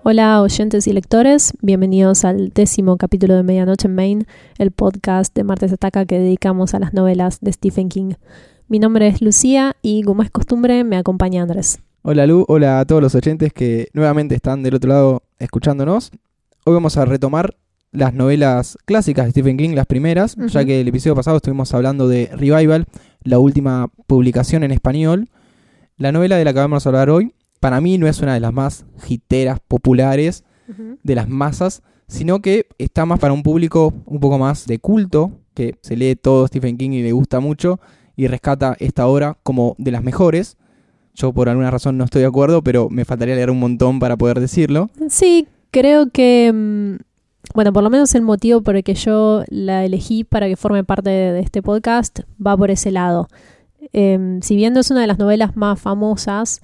Hola oyentes y lectores, bienvenidos al 10º capítulo de Medianoche en Maine, el podcast de Martes Ataca que dedicamos a las novelas de Stephen King. Mi nombre es Lucía y como es costumbre me acompaña Andrés. Hola Lu, hola a todos los oyentes que nuevamente están del otro lado escuchándonos. Hoy vamos a retomar las novelas clásicas de Stephen King, las primeras, ya que el episodio pasado estuvimos hablando de Revival, la última publicación en español. La novela de la que vamos a hablar hoy, para mí no es una de las más hiteras, populares de las masas, sino que está más para un público un poco más de culto, que se lee todo Stephen King y le gusta mucho, y rescata esta obra como de las mejores. Yo por alguna razón no estoy de acuerdo, pero me faltaría leer un montón para poder decirlo. Sí, creo que, por lo menos el motivo por el que yo la elegí para que forme parte de este podcast va por ese lado. Si bien no es una de las novelas más famosas,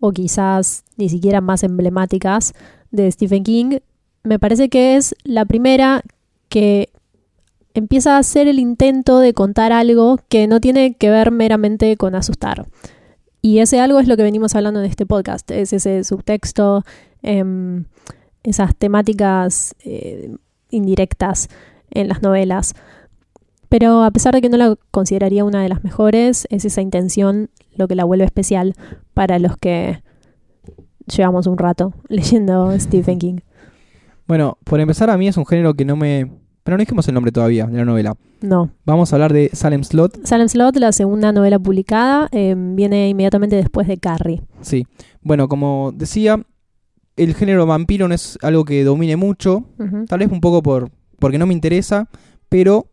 o quizás ni siquiera más emblemáticas de Stephen King, me parece que es la primera que empieza a hacer el intento de contar algo que no tiene que ver meramente con asustar. Y ese algo es lo que venimos hablando en este podcast, es ese subtexto, esas temáticas indirectas en las novelas. Pero a pesar de que no la consideraría una de las mejores, es esa intención lo que la vuelve especial para los que llevamos un rato leyendo Stephen King. Bueno, por empezar, a mí es un género que no me... Pero no dijimos el nombre todavía de la novela. No. Vamos a hablar de Salem Slot. Salem Slot, la segunda novela publicada, viene inmediatamente después de Carrie. Sí. Bueno, como decía, el género vampiro no es algo que domine mucho. Tal vez un poco porque no me interesa, pero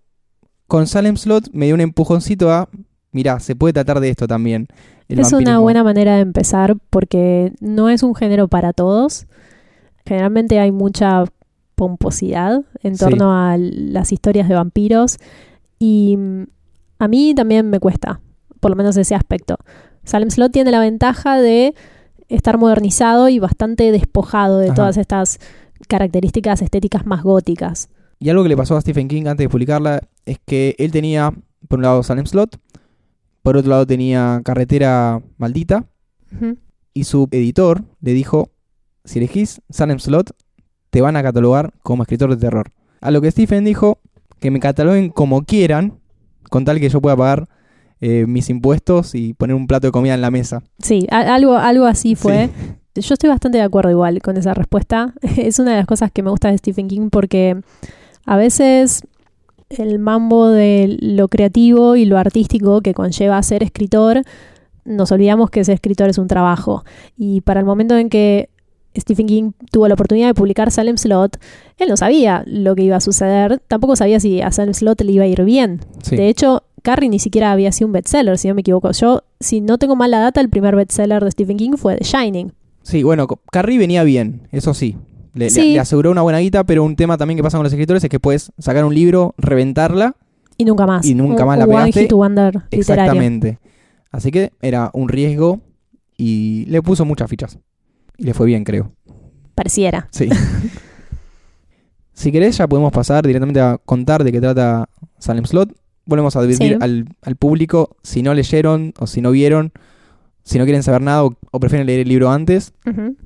con Salem Slot me dio un empujoncito a... Mirá, se puede tratar de esto también. Es una buena manera de empezar porque no es un género para todos. Generalmente hay mucha pomposidad en torno a las historias de vampiros y a mí también me cuesta, por lo menos ese aspecto. Salem Slot tiene la ventaja de estar modernizado y bastante despojado de todas estas características estéticas más góticas. Y algo que le pasó a Stephen King antes de publicarla es que él tenía, por un lado, Salem Slot, por otro lado tenía Carretera Maldita, y su editor le dijo, si elegís Salem Slot, te van a catalogar como escritor de terror. A lo que Stephen dijo, que me cataloguen como quieran, con tal que yo pueda pagar mis impuestos y poner un plato de comida en la mesa. Sí, algo así fue. Sí. Yo estoy bastante de acuerdo igual con esa respuesta. Es una de las cosas que me gusta de Stephen King porque a veces el mambo de lo creativo y lo artístico que conlleva ser escritor, nos olvidamos que ser escritor es un trabajo. Y para el momento en que Stephen King tuvo la oportunidad de publicar Salem Slot, él no sabía lo que iba a suceder, tampoco sabía si a Salem Slot le iba a ir bien. Sí. De hecho, Carrie ni siquiera había sido un bestseller, si no me equivoco. Yo, si no tengo mal la data, el primer bestseller de Stephen King fue The Shining. Sí, bueno, Carrie venía bien, eso sí. Le aseguró una buena guita, pero un tema también que pasa con los escritores es que puedes sacar un libro, reventarla y nunca más. Y nunca más la pegaste. One hit wonder literario. Exactamente. Así que era un riesgo y le puso muchas fichas. Y le fue bien, creo. Pareciera. Sí. Si querés, ya podemos pasar directamente a contar de qué trata Salem Slot. Volvemos a advertir al público, si no leyeron o si no vieron, si no quieren saber nada o prefieren leer el libro antes,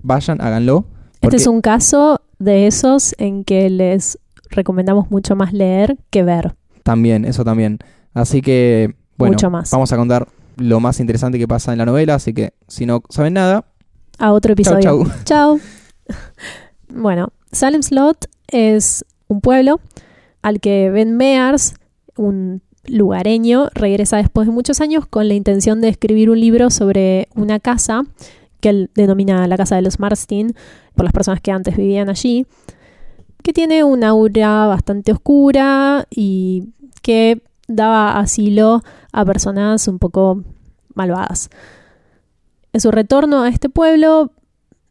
vayan, háganlo. Este es un caso de esos en que les recomendamos mucho más leer que ver. También, eso también. Así que, bueno, mucho más. Vamos a contar lo más interesante que pasa en la novela, así que si no saben nada... A otro episodio. Chau. Bueno, Salem Slot es un pueblo al que Ben Mears, un lugareño, regresa después de muchos años con la intención de escribir un libro sobre una casa que él denomina la casa de los Marston, por las personas que antes vivían allí, que tiene un aura bastante oscura y que daba asilo a personas un poco malvadas. En su retorno a este pueblo,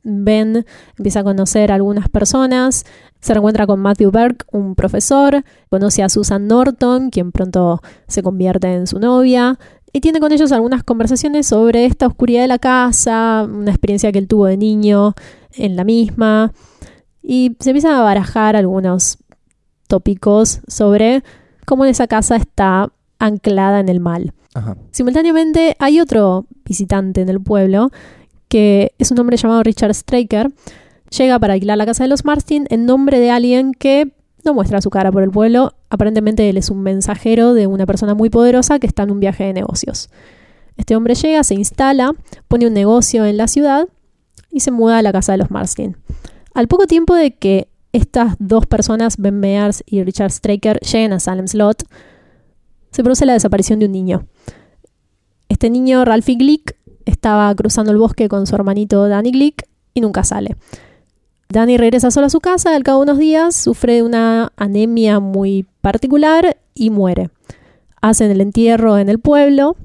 Ben empieza a conocer a algunas personas, se reencuentra con Matthew Burke, un profesor, conoce a Susan Norton, quien pronto se convierte en su novia, y tiene con ellos algunas conversaciones sobre esta oscuridad de la casa, una experiencia que él tuvo de niño en la misma, y se empiezan a barajar algunos tópicos sobre cómo esa casa está anclada en el mal. Ajá. Simultáneamente hay otro visitante en el pueblo que es un hombre llamado Richard Straker, llega para alquilar la casa de los Marston en nombre de alguien que no muestra su cara por el pueblo. Aparentemente él es un mensajero de una persona muy poderosa que está en un viaje de negocios. Este hombre llega, se instala, pone un negocio en la ciudad y se muda a la casa de los Marston. Al poco tiempo de que estas dos personas, Ben Mears y Richard Straker, lleguen a Salem's Lot, se produce la desaparición de un niño. Este niño, Ralphie Glick, estaba cruzando el bosque con su hermanito Danny Glick y nunca sale. Danny regresa solo a su casa, al cabo de unos días sufre una anemia muy particular y muere. Hacen el entierro en el pueblo,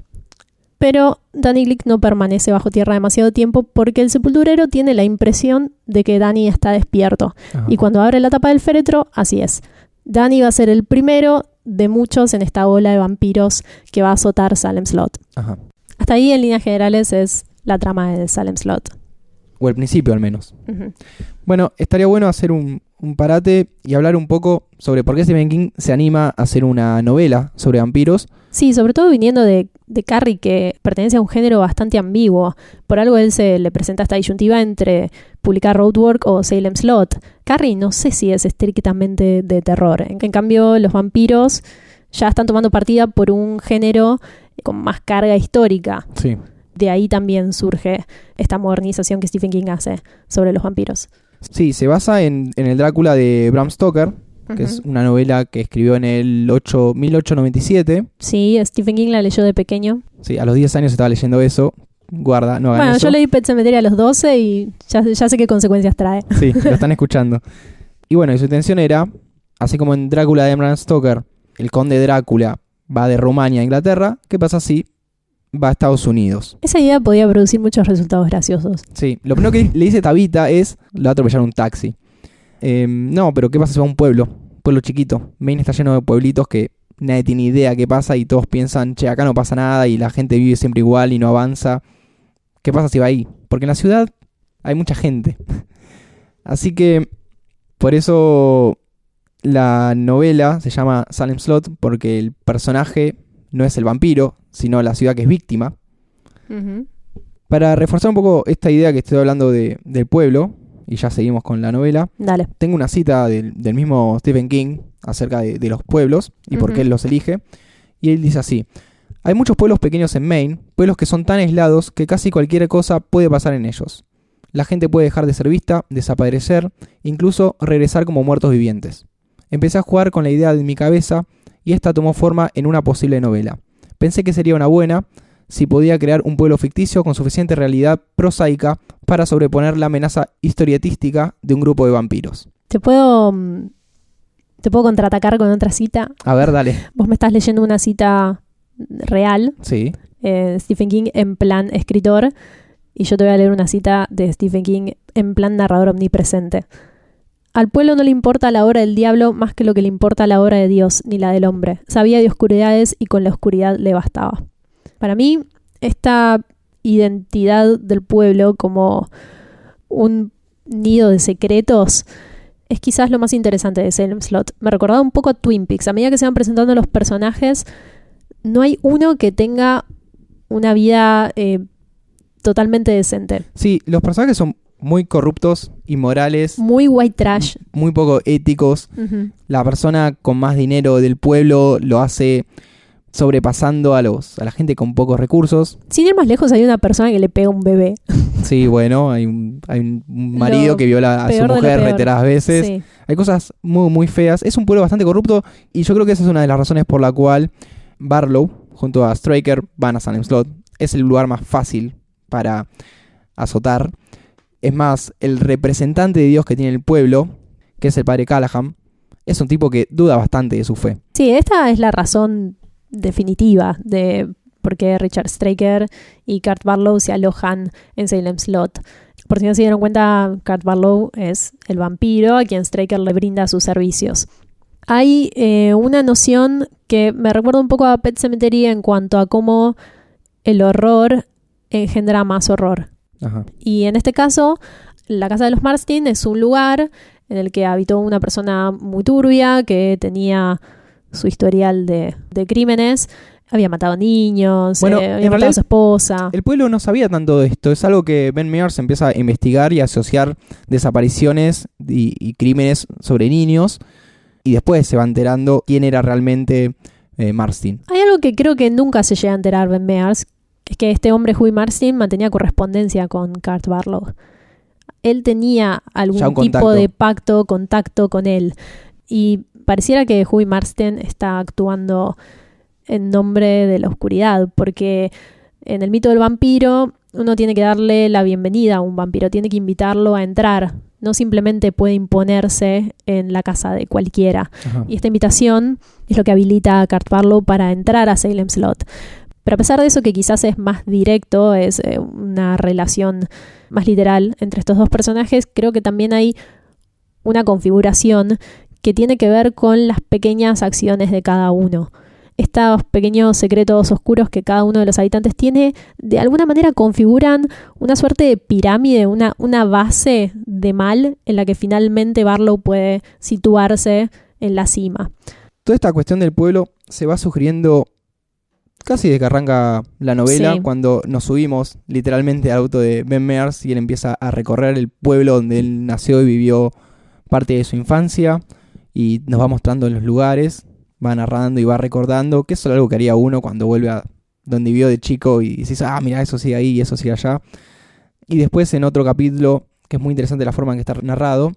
pero Danny Glick no permanece bajo tierra demasiado tiempo porque el sepulturero tiene la impresión de que Danny está despierto. Ajá. Y cuando abre la tapa del féretro, así es. Danny va a ser el primero de muchos en esta ola de vampiros que va a azotar Salem's Lot. Ajá. Hasta ahí, en líneas generales, es la trama de Salem's Lot. O el principio, al menos. Uh-huh. Bueno, estaría bueno hacer un parate y hablar un poco sobre por qué Stephen King se anima a hacer una novela sobre vampiros. Sí, sobre todo viniendo de Carrie, que pertenece a un género bastante ambiguo. Por algo él se le presenta esta disyuntiva entre publicar Roadwork o Salem's Lot. Carrie no sé si es estrictamente de terror. En cambio, los vampiros ya están tomando partida por un género con más carga histórica. Sí. De ahí también surge esta modernización que Stephen King hace sobre los vampiros. Sí, se basa en el Drácula de Bram Stoker, que es una novela que escribió en el 1897. Sí, Stephen King la leyó de pequeño. Sí, a los 10 años estaba leyendo eso. Guarda, no hagan Bueno, eso. yo leí Pet Sematary a los 12 y ya sé qué consecuencias trae. Sí, lo están escuchando. Y bueno, y su intención era, así como en Drácula de Bram Stoker, el conde Drácula va de Rumania a Inglaterra, ¿qué pasa si va a Estados Unidos? Esa idea podía producir muchos resultados graciosos. Sí, lo primero que le dice Tabitha es, lo va a atropellar un taxi. No, pero ¿qué pasa si va a un pueblo chiquito? Maine está lleno de pueblitos que nadie tiene idea qué pasa y todos piensan, che, acá no pasa nada y la gente vive siempre igual y no avanza. ¿Qué pasa si va ahí? Porque en la ciudad hay mucha gente. Así que por eso la novela se llama Salem's Lot, porque el personaje no es el vampiro, sino la ciudad que es víctima. Uh-huh. Para reforzar un poco esta idea que estoy hablando del pueblo, y ya seguimos con la novela, Dale. tengo una cita del mismo Stephen King acerca de los pueblos y por qué él los elige. Y él dice así: hay muchos pueblos pequeños en Maine, pueblos que son tan aislados que casi cualquier cosa puede pasar en ellos. La gente puede dejar de ser vista, desaparecer, incluso regresar como muertos vivientes. Empecé a jugar con la idea de mi cabeza y esta tomó forma en una posible novela. Pensé que sería una buena si podía crear un pueblo ficticio con suficiente realidad prosaica para sobreponer la amenaza historietística de un grupo de vampiros. ¿Te puedo contraatacar con otra cita? A ver, dale. Vos me estás leyendo una cita real, Sí. Stephen King en plan escritor, y yo te voy a leer una cita de Stephen King en plan narrador omnipresente. Al pueblo no le importa la obra del diablo más que lo que le importa la obra de Dios, ni la del hombre. Sabía de oscuridades y con la oscuridad le bastaba. Para mí, esta identidad del pueblo como un nido de secretos es quizás lo más interesante de Salem's Lot. Me recordaba un poco a Twin Peaks. A medida que se van presentando los personajes, no hay uno que tenga una vida totalmente decente. Sí, los personajes son muy corruptos, inmorales, Muy white trash. muy poco éticos. Uh-huh. La persona con más dinero del pueblo lo hace sobrepasando a la gente con pocos recursos. Sin ir más lejos, hay una persona que le pega a un bebé. Sí, bueno, hay un marido Lo que viola a su peor de lo mujer peor. reiteradas veces. Sí. Hay cosas muy, muy feas. Es un pueblo bastante corrupto y yo creo que esa es una de las razones por la cual Barlow, junto a Straker, van a Salem's Lot. Es el lugar más fácil para azotar. Es más, el representante de Dios que tiene el pueblo, que es el padre Callahan, es un tipo que duda bastante de su fe. Sí, esta es la razón definitiva de por qué Richard Straker y Kurt Barlow se alojan en Salem's Lot. Por si no se dieron cuenta, Kurt Barlow es el vampiro a quien Straker le brinda sus servicios. Hay una noción que me recuerda un poco a Pet Sematary en cuanto a cómo el horror engendra más horror. Ajá. Y en este caso, la casa de los Marston es un lugar en el que habitó una persona muy turbia que tenía su historial de crímenes. había matado niños, Bueno, había en matado a realidad, su esposa. el pueblo no sabía tanto de esto. Es algo que Ben Mears empieza a investigar y a asociar desapariciones y crímenes sobre niños. Y después se va enterando quién era realmente Marston. Hay algo que creo que nunca se llega a enterar Ben Mears, que es que este hombre, Huey Marston, mantenía correspondencia con Kurt Barlow. Él tenía algún tipo de contacto con él. Y pareciera que Huey Marston está actuando en nombre de la oscuridad, porque en el mito del vampiro uno tiene que darle la bienvenida a un vampiro, tiene que invitarlo a entrar, no simplemente puede imponerse en la casa de cualquiera. Ajá. Y esta invitación es lo que habilita a Kurt Barlow para entrar a Salem's Lot. Pero a pesar de eso, que quizás es más directo, es una relación más literal entre estos dos personajes, creo que también hay una configuración que tiene que ver con las pequeñas acciones de cada uno. Estos pequeños secretos oscuros que cada uno de los habitantes tiene, de alguna manera configuran una suerte de pirámide, una base de mal en la que finalmente Barlow puede situarse en la cima. Toda esta cuestión del pueblo se va sugiriendo casi desde que arranca la novela, Sí. cuando nos subimos literalmente al auto de Ben Mears y él empieza a recorrer el pueblo donde él nació y vivió parte de su infancia y nos va mostrando los lugares, va narrando y va recordando, que eso es algo que haría uno cuando vuelve a donde vivió de chico y dices, mira, eso sigue ahí y eso sigue allá. Y después en otro capítulo, que es muy interesante la forma en que está narrado,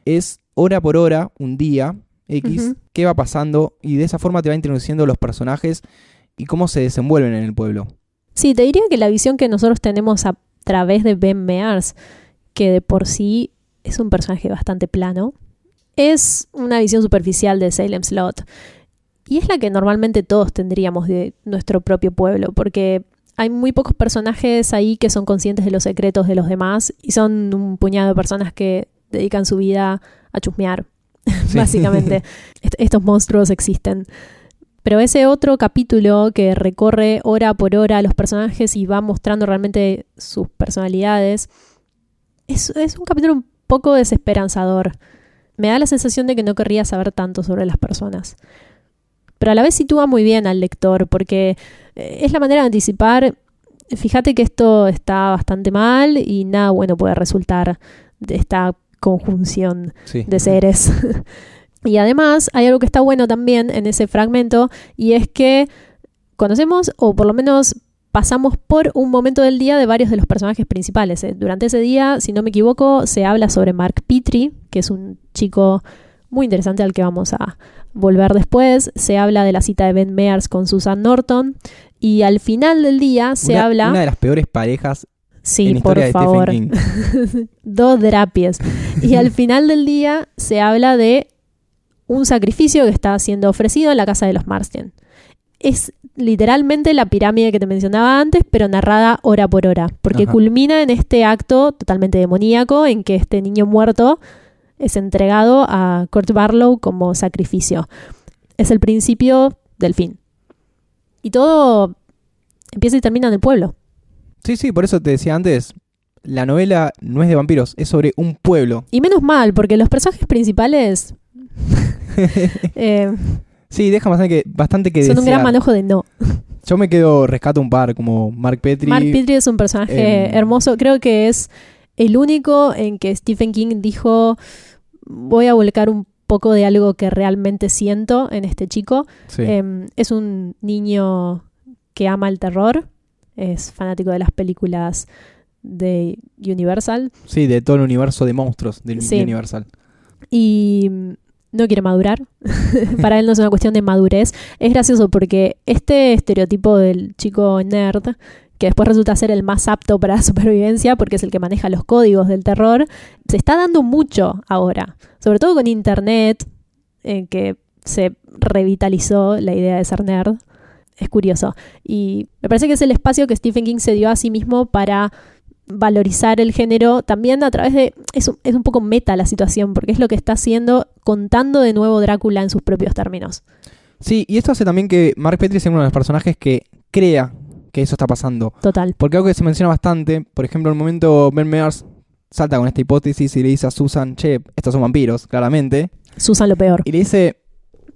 es hora por hora, un día X, qué va pasando, y de esa forma te va introduciendo los personajes y cómo se desenvuelven en el pueblo. Sí, te diría que la visión que nosotros tenemos a través de Ben Mears, que de por sí es un personaje bastante plano, es una visión superficial de Salem's Lot. Y es la que normalmente todos tendríamos de nuestro propio pueblo, porque hay muy pocos personajes ahí que son conscientes de los secretos de los demás y son un puñado de personas que dedican su vida a chusmear, Sí. básicamente. Estos monstruos existen. Pero ese otro capítulo que recorre hora por hora a los personajes y va mostrando realmente sus personalidades, es un capítulo un poco desesperanzador. Me da la sensación de que no querría saber tanto sobre las personas. Pero a la vez sitúa muy bien al lector, porque es la manera de anticipar, fíjate que esto está bastante mal y nada bueno puede resultar de esta conjunción Sí. de seres. Y además hay algo que está bueno también en ese fragmento, y es que conocemos, o por lo menos pasamos por un momento del día de varios de los personajes principales. Durante ese día, si no me equivoco, se habla sobre Mark Petrie, que es un chico muy interesante al que vamos a volver después. Se habla de la cita de Ben Mears con Susan Norton, y al final del día se habla... Una de las peores parejas Sí, en la por historia de favor. Stephen King. Dos drapies. Y al final del día se habla de un sacrificio que está siendo ofrecido en la casa de los Marston. Es literalmente la pirámide que te mencionaba antes, pero narrada hora por hora, porque Ajá. culmina en este acto totalmente demoníaco en que este niño muerto es entregado a Kurt Barlow como sacrificio. Es el principio del fin. Y todo empieza y termina en el pueblo. Sí, por eso te decía antes, la novela no es de vampiros, es sobre un pueblo. Y menos mal, porque los personajes principales Sí, deja bastante que son desear. un gran manojo de no. Yo rescato un par, como Mark Petrie. Mark Petrie es un personaje hermoso. Creo que es el único en que Stephen King dijo: voy a volcar un poco de algo que realmente siento en este chico. Sí. Es un niño que ama el terror, es fanático de las películas de Universal. Sí, de todo el universo de monstruos de Sí. Universal. Y no quiere madurar. Para él no es una cuestión de madurez. Es gracioso porque este estereotipo del chico nerd, que después resulta ser el más apto para la supervivencia porque es el que maneja los códigos del terror, se está dando mucho ahora, sobre todo con internet, en que se revitalizó la idea de ser nerd. Es curioso. Y me parece que es el espacio que Stephen King se dio a sí mismo para valorizar el género también a través de... Es un poco meta la situación, porque es lo que está haciendo, contando de nuevo Drácula en sus propios términos. Sí, y esto hace también que Mark Petrie sea uno de los personajes que crea que eso está pasando. Total. Porque algo que se menciona bastante, por ejemplo, en un momento Ben Mears salta con esta hipótesis y le dice a Susan, che, estos son vampiros, claramente. Susan lo peor. Y le dice,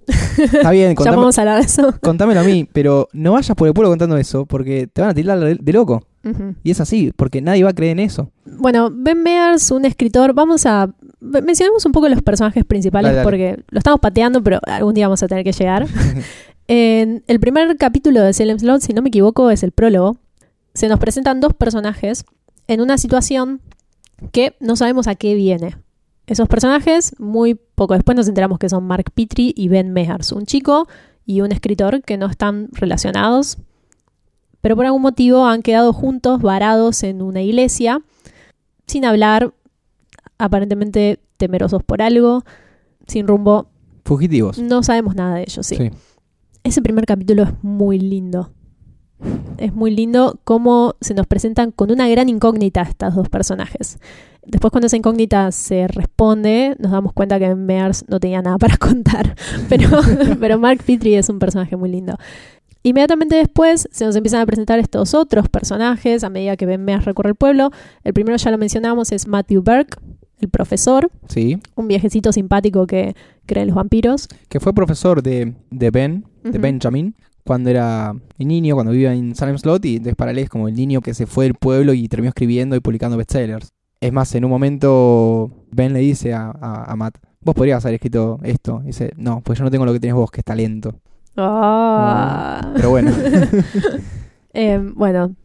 Está bien, Ya vamos a hablar de eso. contámelo a mí, pero no vayas por el pueblo contando eso, porque te van a tirar de loco. Uh-huh. Y es así, porque nadie va a creer en eso. Bueno, Ben Mears, un escritor, mencionemos un poco los personajes principales. Dale. Porque lo estamos pateando, pero algún día vamos a tener que llegar. En el primer capítulo de Salem Slot, si no me equivoco, es el prólogo. Se nos presentan dos personajes en una situación que no sabemos a qué viene. Esos personajes, muy poco después nos enteramos que son Mark Petrie y Ben Mears, un chico y un escritor que no están relacionados, pero por algún motivo han quedado juntos, varados en una iglesia, sin hablar, aparentemente temerosos por algo, sin rumbo. Fugitivos. No sabemos nada de ellos, sí. Ese primer capítulo es muy lindo. Es muy lindo cómo se nos presentan con una gran incógnita estos dos personajes. Después, cuando esa incógnita se responde, nos damos cuenta que Ben Mears no tenía nada para contar. Pero Mark Petrie es un personaje muy lindo. Inmediatamente después se nos empiezan a presentar estos otros personajes a medida que Ben Mears recorre el pueblo. El primero ya lo mencionamos, es Matthew Burke, el profesor. Sí. Un viejecito simpático que cree en los vampiros. Que fue profesor de Benjamin, cuando era niño, cuando vivía en Salem Slot, y entonces para él es como el niño que se fue del pueblo y terminó escribiendo y publicando bestsellers. Es más, en un momento Ben le dice a Matt, vos podrías haber escrito esto. Y dice, no, pues yo no tengo lo que tenés vos, que es talento. Pero bueno. Bueno,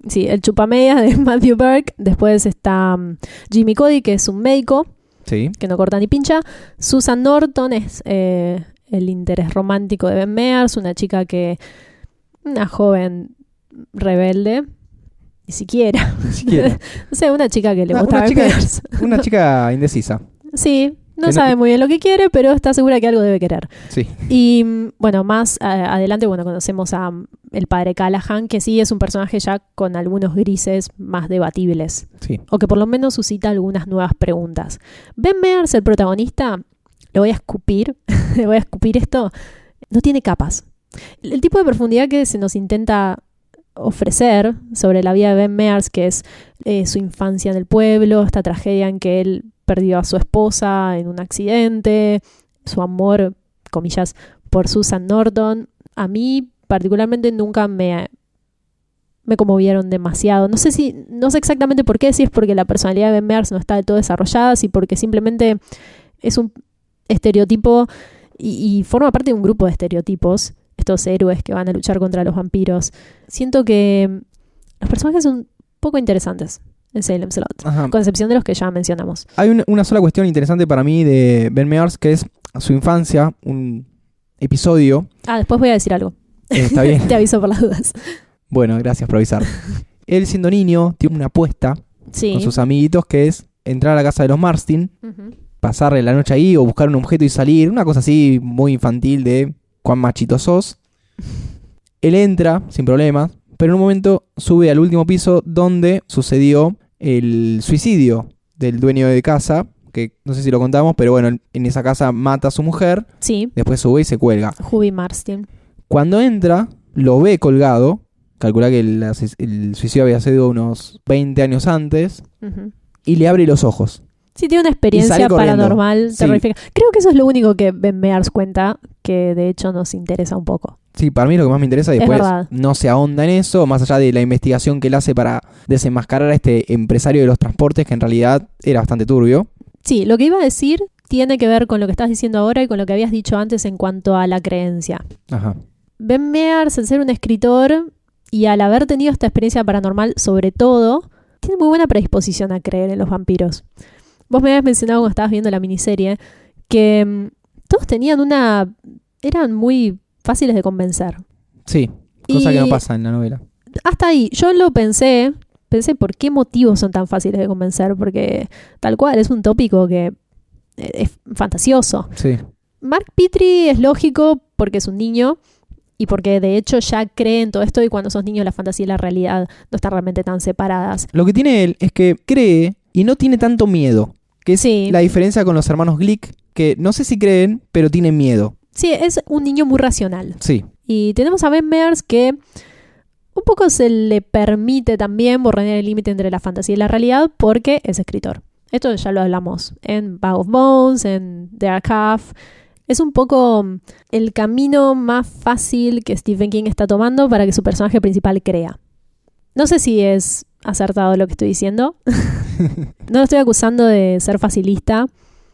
sí, el chupamedias de Matthew Burke. Después está Jimmy Cody, que es un médico, Sí. que no corta ni pincha. Susan Norton es el interés romántico de Ben Mears, una joven rebelde. Ni siquiera. O sea, una chica que le gusta a Ben Mears. Una chica indecisa. Sí, no sabe muy bien lo que quiere, pero está segura que algo debe querer. Sí. Y bueno, más adelante, conocemos a el padre Callahan, que sí es un personaje ya con algunos grises más debatibles. Sí. O que por lo menos suscita algunas nuevas preguntas. Ben Mears, el protagonista, le voy a escupir esto, no tiene capas. El tipo de profundidad que se nos intenta ofrecer sobre la vida de Ben Mears, que es su infancia en el pueblo, esta tragedia en que él perdió a su esposa en un accidente, su amor, comillas, por Susan Norton, a mí particularmente nunca me conmovieron demasiado. No sé exactamente por qué, si es porque la personalidad de Ben Mears no está del todo desarrollada, si porque simplemente es un estereotipo y forma parte de un grupo de estereotipos, estos héroes que van a luchar contra los vampiros. Siento que los personajes son poco interesantes en Salem Slot, con excepción de los que ya mencionamos. Hay una sola cuestión interesante para mí de Ben Mears, que es su infancia, un episodio. Después voy a decir algo. Está bien. Te aviso por las dudas. Bueno, gracias por avisar. Él, siendo niño, tiene una apuesta con sus amiguitos, que es entrar a la casa de los Marston, pasarle la noche ahí o buscar un objeto y salir. Una cosa así muy infantil de cuán machito sos. Él entra sin problemas, pero en un momento sube al último piso donde sucedió el suicidio del dueño de casa, que no sé si lo contamos, pero bueno, en esa casa mata a su mujer. Sí. Después sube y se cuelga. Hubie Marston. Cuando entra, lo ve colgado. Calcula que el suicidio había sido unos 20 años antes. Y le abre los ojos. Sí, tiene una experiencia paranormal terrorífica. Creo que eso es lo único que Ben Mears cuenta, que de hecho nos interesa un poco. Sí, para mí lo que más me interesa, y después no se ahonda en eso, más allá de la investigación que él hace para desenmascarar a este empresario de los transportes, que en realidad era bastante turbio. Sí, lo que iba a decir tiene que ver con lo que estás diciendo ahora y con lo que habías dicho antes en cuanto a la creencia. Ajá. Ben Mears, al ser un escritor y al haber tenido esta experiencia paranormal, sobre todo, tiene muy buena predisposición a creer en los vampiros. Vos me habías mencionado cuando estabas viendo la miniserie que todos eran muy fáciles de convencer. Sí, cosa que no pasa en la novela. Hasta ahí, yo lo pensé por qué motivos son tan fáciles de convencer, porque tal cual es un tópico que es fantasioso. Sí. Mark Petrie es lógico porque es un niño y porque de hecho ya cree en todo esto, y cuando sos niño la fantasía y la realidad no están realmente tan separadas. Lo que tiene él es que cree y no tiene tanto miedo, que es la diferencia con los hermanos Glick, que no sé si creen, pero tienen miedo. Sí, es un niño muy racional. Sí. Y tenemos a Ben Mears que un poco se le permite también borrar el límite entre la fantasía y la realidad porque es escritor. Esto ya lo hablamos en Bag of Bones, en The Archive. Es un poco el camino más fácil que Stephen King está tomando para que su personaje principal crea. No sé si es acertado lo que estoy diciendo. No lo estoy acusando de ser facilista,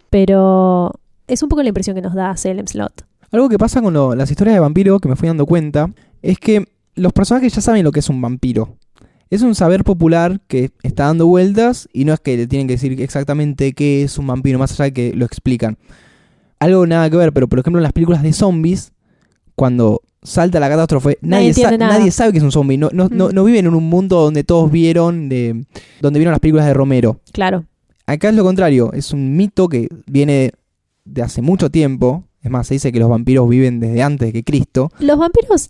pero es un poco la impresión que nos da Salem Slot. Algo que pasa con las historias de vampiro, que me fui dando cuenta, es que los personajes ya saben lo que es un vampiro. Es un saber popular que está dando vueltas y no es que le tienen que decir exactamente qué es un vampiro, más allá de que lo explican. Algo nada que ver, pero por ejemplo en las películas de zombies, cuando salta la catástrofe, nadie sabe que es un zombie. No viven en un mundo donde todos donde vieron las películas de Romero. Claro. Acá es lo contrario, es un mito que viene de hace mucho tiempo. Es más, se dice que los vampiros viven desde antes que Cristo. Los vampiros,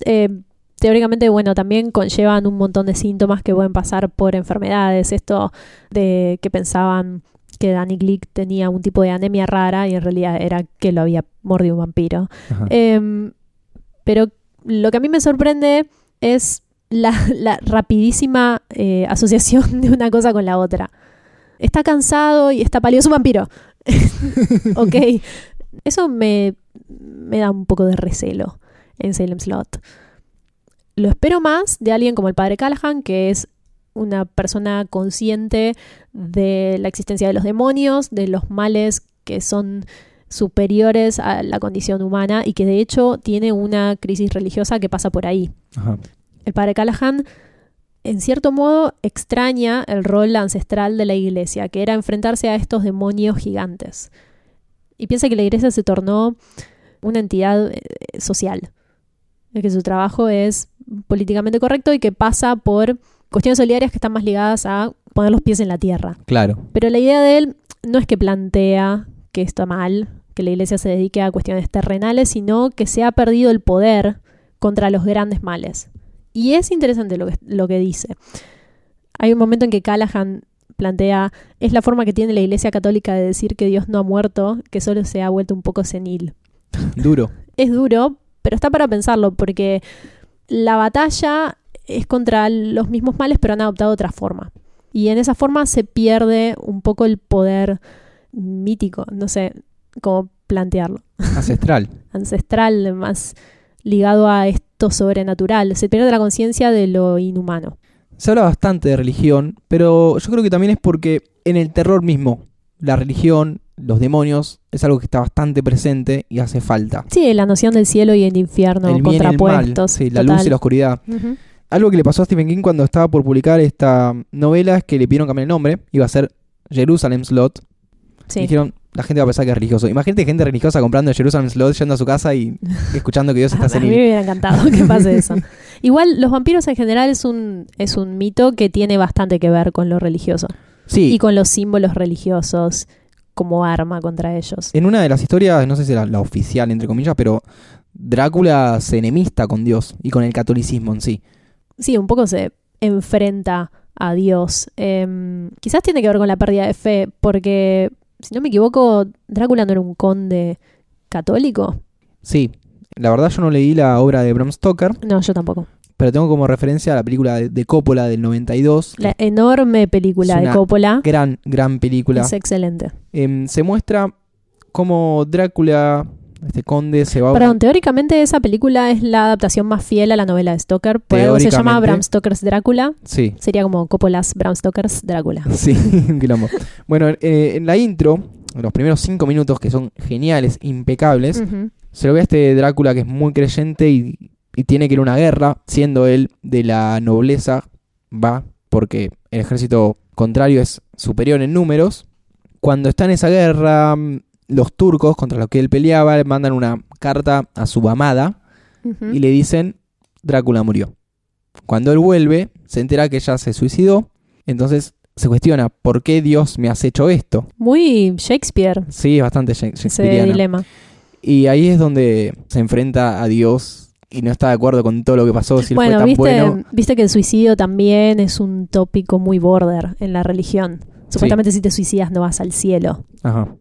teóricamente, bueno, también conllevan un montón de síntomas que pueden pasar por enfermedades. Esto de que pensaban que Danny Glick tenía un tipo de anemia rara y en realidad era que lo había mordido un vampiro. Pero lo que a mí me sorprende es la rapidísima asociación de una cosa con la otra. Está cansado y está pálido, es un vampiro. Ok. Eso me da un poco de recelo en Salem Slot. Lo espero más de alguien como el padre Callahan, que es una persona consciente de la existencia de los demonios, de los males que son superiores a la condición humana y que de hecho tiene una crisis religiosa que pasa por ahí. Ajá. El padre Callahan, en cierto modo, extraña el rol ancestral de la iglesia, que era enfrentarse a estos demonios gigantes. Y piensa que la iglesia se tornó una entidad social, que su trabajo es políticamente correcto y que pasa por cuestiones solidarias que están más ligadas a poner los pies en la tierra. Claro. Pero la idea de él no es que plantea que está mal, que la iglesia se dedique a cuestiones terrenales, sino que se ha perdido el poder contra los grandes males. Y es interesante lo que dice. Hay un momento en que Callahan plantea, es la forma que tiene la iglesia católica de decir que Dios no ha muerto, que solo se ha vuelto un poco senil. Duro. Es duro, pero está para pensarlo, porque la batalla es contra los mismos males, pero han adoptado otra forma. Y en esa forma se pierde un poco el poder mítico, no sé cómo plantearlo. Ancestral. Ancestral, más ligado a esto sobrenatural. Se pierde la conciencia de lo inhumano. Se habla bastante de religión, pero yo creo que también es porque en el terror mismo, la religión, los demonios, es algo que está bastante presente y hace falta. Sí, la noción del cielo y el infierno el bien contrapuestos. Y el mal, sí, la total. luz y la oscuridad. Uh-huh. Algo que le pasó a Stephen King cuando estaba por publicar esta novela es que le pidieron cambiar el nombre. Iba a ser Jerusalem Slot. Sí. Dijeron, la gente va a pensar que es religioso. Imagínate gente religiosa comprando Jerusalem Slot, yendo a su casa y escuchando que Dios está A senil. mí me hubiera encantado que pase eso. Igual, los vampiros en general es un mito que tiene bastante que ver con lo religioso. Sí. Y con los símbolos religiosos como arma contra ellos. En una de las historias, no sé si era la oficial, entre comillas, pero Drácula se enemista con Dios y con el catolicismo en sí. Sí, un poco se enfrenta a Dios. Quizás tiene que ver con la pérdida de fe, porque, si no me equivoco, Drácula no era un conde católico. Sí, la verdad yo no leí la obra de Bram Stoker, No, yo tampoco. pero tengo como referencia a la película de Coppola del 92. La enorme película Es de una Coppola Gran película. es excelente. Se muestra cómo Drácula, este conde, se va... Perdón, teóricamente esa película es la adaptación más fiel a la novela de Stoker. Por algo se llama Teóricamente. Bram Stoker's Drácula. Sí, Sería como Coppola's Bram Stoker's Drácula. sí, un quilombo. Bueno, en la intro, los primeros 5 minutos, que son geniales, impecables, Ujú. se lo ve a este Drácula que es muy creyente y tiene que ir a una guerra, siendo él de la nobleza, va, porque el ejército contrario es superior en números. Cuando está en esa guerra, los turcos contra los que él peleaba le mandan una carta a su amada Ujú. y le dicen, Drácula murió. Cuando él vuelve, se entera que ella se suicidó, entonces se cuestiona, ¿por qué Dios me has hecho esto? Muy Shakespeare, Sí, es bastante ese shakespeariano. dilema. Y ahí es donde se enfrenta a Dios y no está de acuerdo con todo lo que pasó, si él Bueno, fue tan bueno. viste que el suicidio también es un tópico muy border en la religión. Supuestamente si te suicidas no vas al cielo. Ajá.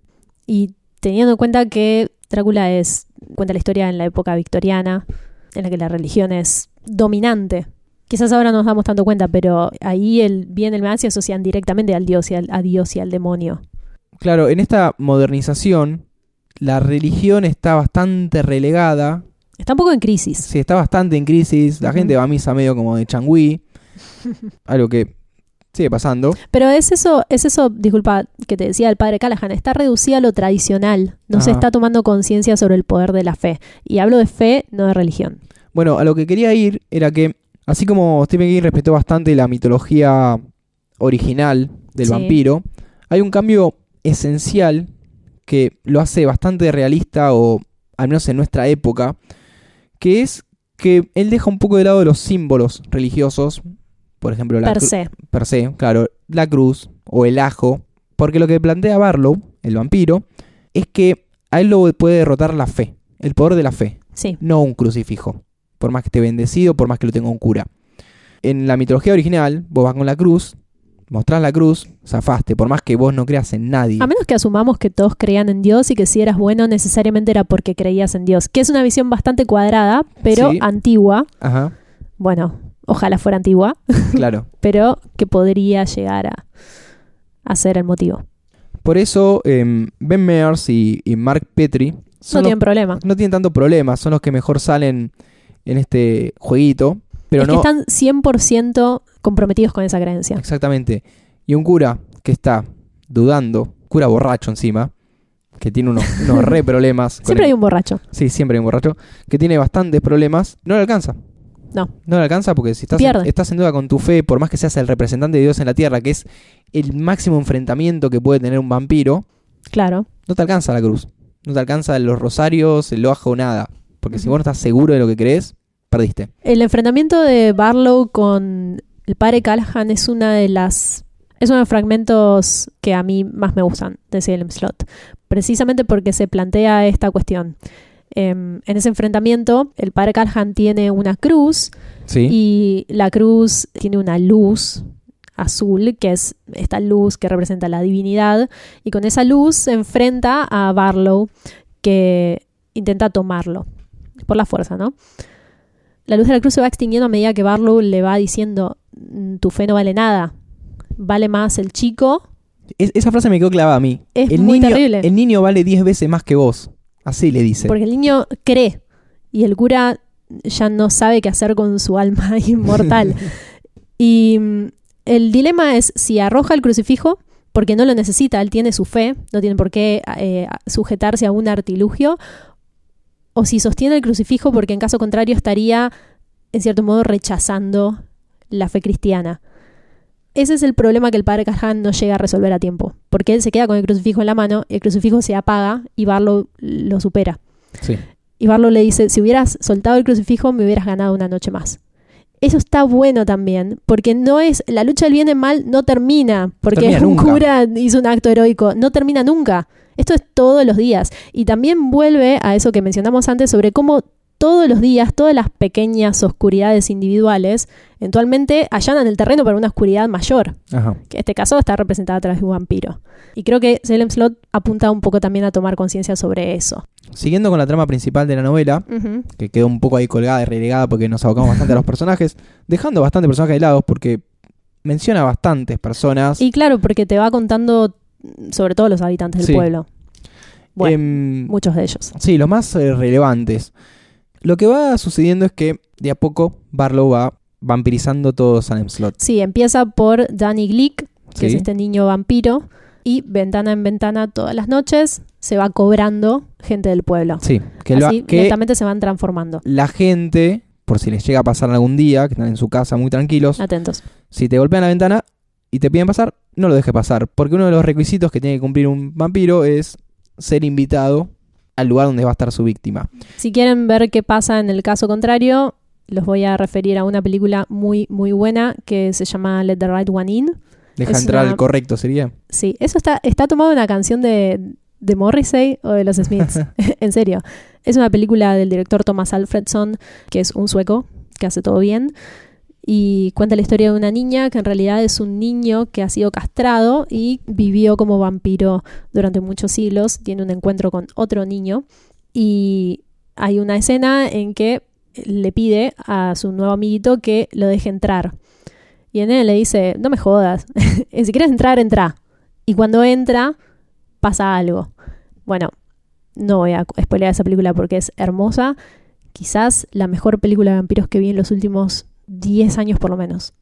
Y teniendo en cuenta que Drácula cuenta la historia en la época victoriana, en la que la religión es dominante. Quizás ahora no nos damos tanto cuenta, pero ahí el bien y el mal se asocian directamente al Dios y a Dios y al demonio. Claro, en esta modernización, la religión está bastante relegada. Está un poco en crisis. Sí, está bastante en crisis. La gente va a misa medio como de changüí. Algo que sigue pasando. Pero es eso, disculpa, que te decía el padre Callahan, está reducida a lo tradicional. No se está tomando conciencia sobre el poder de la fe. Y hablo de fe, no de religión. Bueno, a lo que quería ir era que, así como Stephen King respetó bastante la mitología original del vampiro, hay un cambio esencial que lo hace bastante realista, o al menos en nuestra época, que es que él deja un poco de lado los símbolos religiosos, por ejemplo, per se, claro, la cruz o el ajo, porque lo que plantea Barlow, el vampiro, es que a él lo puede derrotar la fe, el poder de la fe, no un crucifijo, por más que esté bendecido, por más que lo tenga un cura. En la mitología original, vos vas con la cruz, mostrás la cruz, zafaste, por más que vos no creas en nadie. A menos que asumamos que todos creían en Dios y que si eras bueno necesariamente era porque creías en Dios, que es una visión bastante cuadrada, pero antigua. Ajá. Bueno, ojalá fuera antigua. Claro. Pero que podría llegar a ser el motivo. Por eso Ben Mears y Mark Petrie no tienen problema. No tienen tanto problema, son los que mejor salen en este jueguito. Pero es que están 100% comprometidos con esa creencia. Exactamente. Y un cura que está dudando, cura borracho encima, que tiene unos re problemas. Siempre hay un borracho. Sí, siempre hay un borracho, que tiene bastantes problemas, no le alcanza. No le alcanza porque si estás en duda con tu fe, por más que seas el representante de Dios en la tierra, que es el máximo enfrentamiento que puede tener un vampiro, claro, no te alcanza la cruz, no te alcanza los rosarios, el ajo, nada. Porque si vos no estás seguro de lo que crees, perdiste. El enfrentamiento de Barlow con el padre Callahan es uno de los fragmentos que a mí más me gustan de Salem Slot, precisamente porque se plantea esta cuestión. En ese enfrentamiento, el padre Callahan tiene una cruz y la cruz tiene una luz azul, que es esta luz que representa la divinidad, y con esa luz se enfrenta a Barlow, que intenta tomarlo por la fuerza, ¿no? La luz de la cruz se va extinguiendo a medida que Barlow le va diciendo: tu fe no vale nada, vale más el chico. Esa frase me quedó clavada a mí. Es muy terrible. El niño vale 10 veces más que vos. Así le dice. Porque el niño cree y el cura ya no sabe qué hacer con su alma inmortal. Y el dilema es si arroja el crucifijo, porque no lo necesita, él tiene su fe, no tiene por qué sujetarse a un artilugio, o si sostiene el crucifijo, porque en caso contrario estaría, en cierto modo, rechazando la fe cristiana. Ese es el problema que el padre Callahan no llega a resolver a tiempo, porque él se queda con el crucifijo en la mano, y el crucifijo se apaga y Barlow lo supera. Sí. Y Barlow le dice: si hubieras soltado el crucifijo me hubieras ganado una noche más. Eso está bueno también, porque no es la lucha del bien y el mal, no termina porque un cura hizo un acto heroico, no termina nunca. Esto es todos los días. Y también vuelve a eso que mencionamos antes sobre cómo todos los días, todas las pequeñas oscuridades individuales eventualmente allanan el terreno para una oscuridad mayor. Ajá. Que en este caso está representada a través de un vampiro. Y creo que Salem Slot apunta un poco también a tomar conciencia sobre eso. Siguiendo con la trama principal de la novela, que quedó un poco ahí colgada y relegada porque nos abocamos bastante a los personajes, dejando bastante personajes de lado porque menciona bastantes personas. Y claro, porque te va contando sobre todo los habitantes del pueblo. Bueno, muchos de ellos. Sí, los más relevantes. Lo que va sucediendo es que de a poco Barlow va vampirizando todo Salem Slot. Sí, empieza por Danny Glick, que es este niño vampiro, y ventana en ventana todas las noches se va cobrando gente del pueblo. Sí, así lentamente se van transformando. La gente, por si les llega a pasar algún día, que están en su casa muy tranquilos, atentos. Si te golpean la ventana y te piden pasar, no lo dejes pasar, porque uno de los requisitos que tiene que cumplir un vampiro es ser invitado al lugar donde va a estar su víctima. Si quieren ver qué pasa en el caso contrario, los voy a referir a una película muy, muy buena que se llama Let the Right One In. Deja entrar el correcto, ¿sería? Sí, eso está tomado de una canción de Morrissey o de los Smiths. En serio. Es una película del director Thomas Alfredson, que es un sueco que hace todo bien. Y cuenta la historia de una niña que en realidad es un niño que ha sido castrado y vivió como vampiro durante muchos siglos. Tiene un encuentro con otro niño y hay una escena en que le pide a su nuevo amiguito que lo deje entrar. Y en él le dice: no me jodas, si quieres entrar, entra. Y cuando entra, pasa algo. Bueno, No voy a spoilear esa película porque es hermosa. Quizás la mejor película de vampiros que vi en los últimos 10 años por lo menos.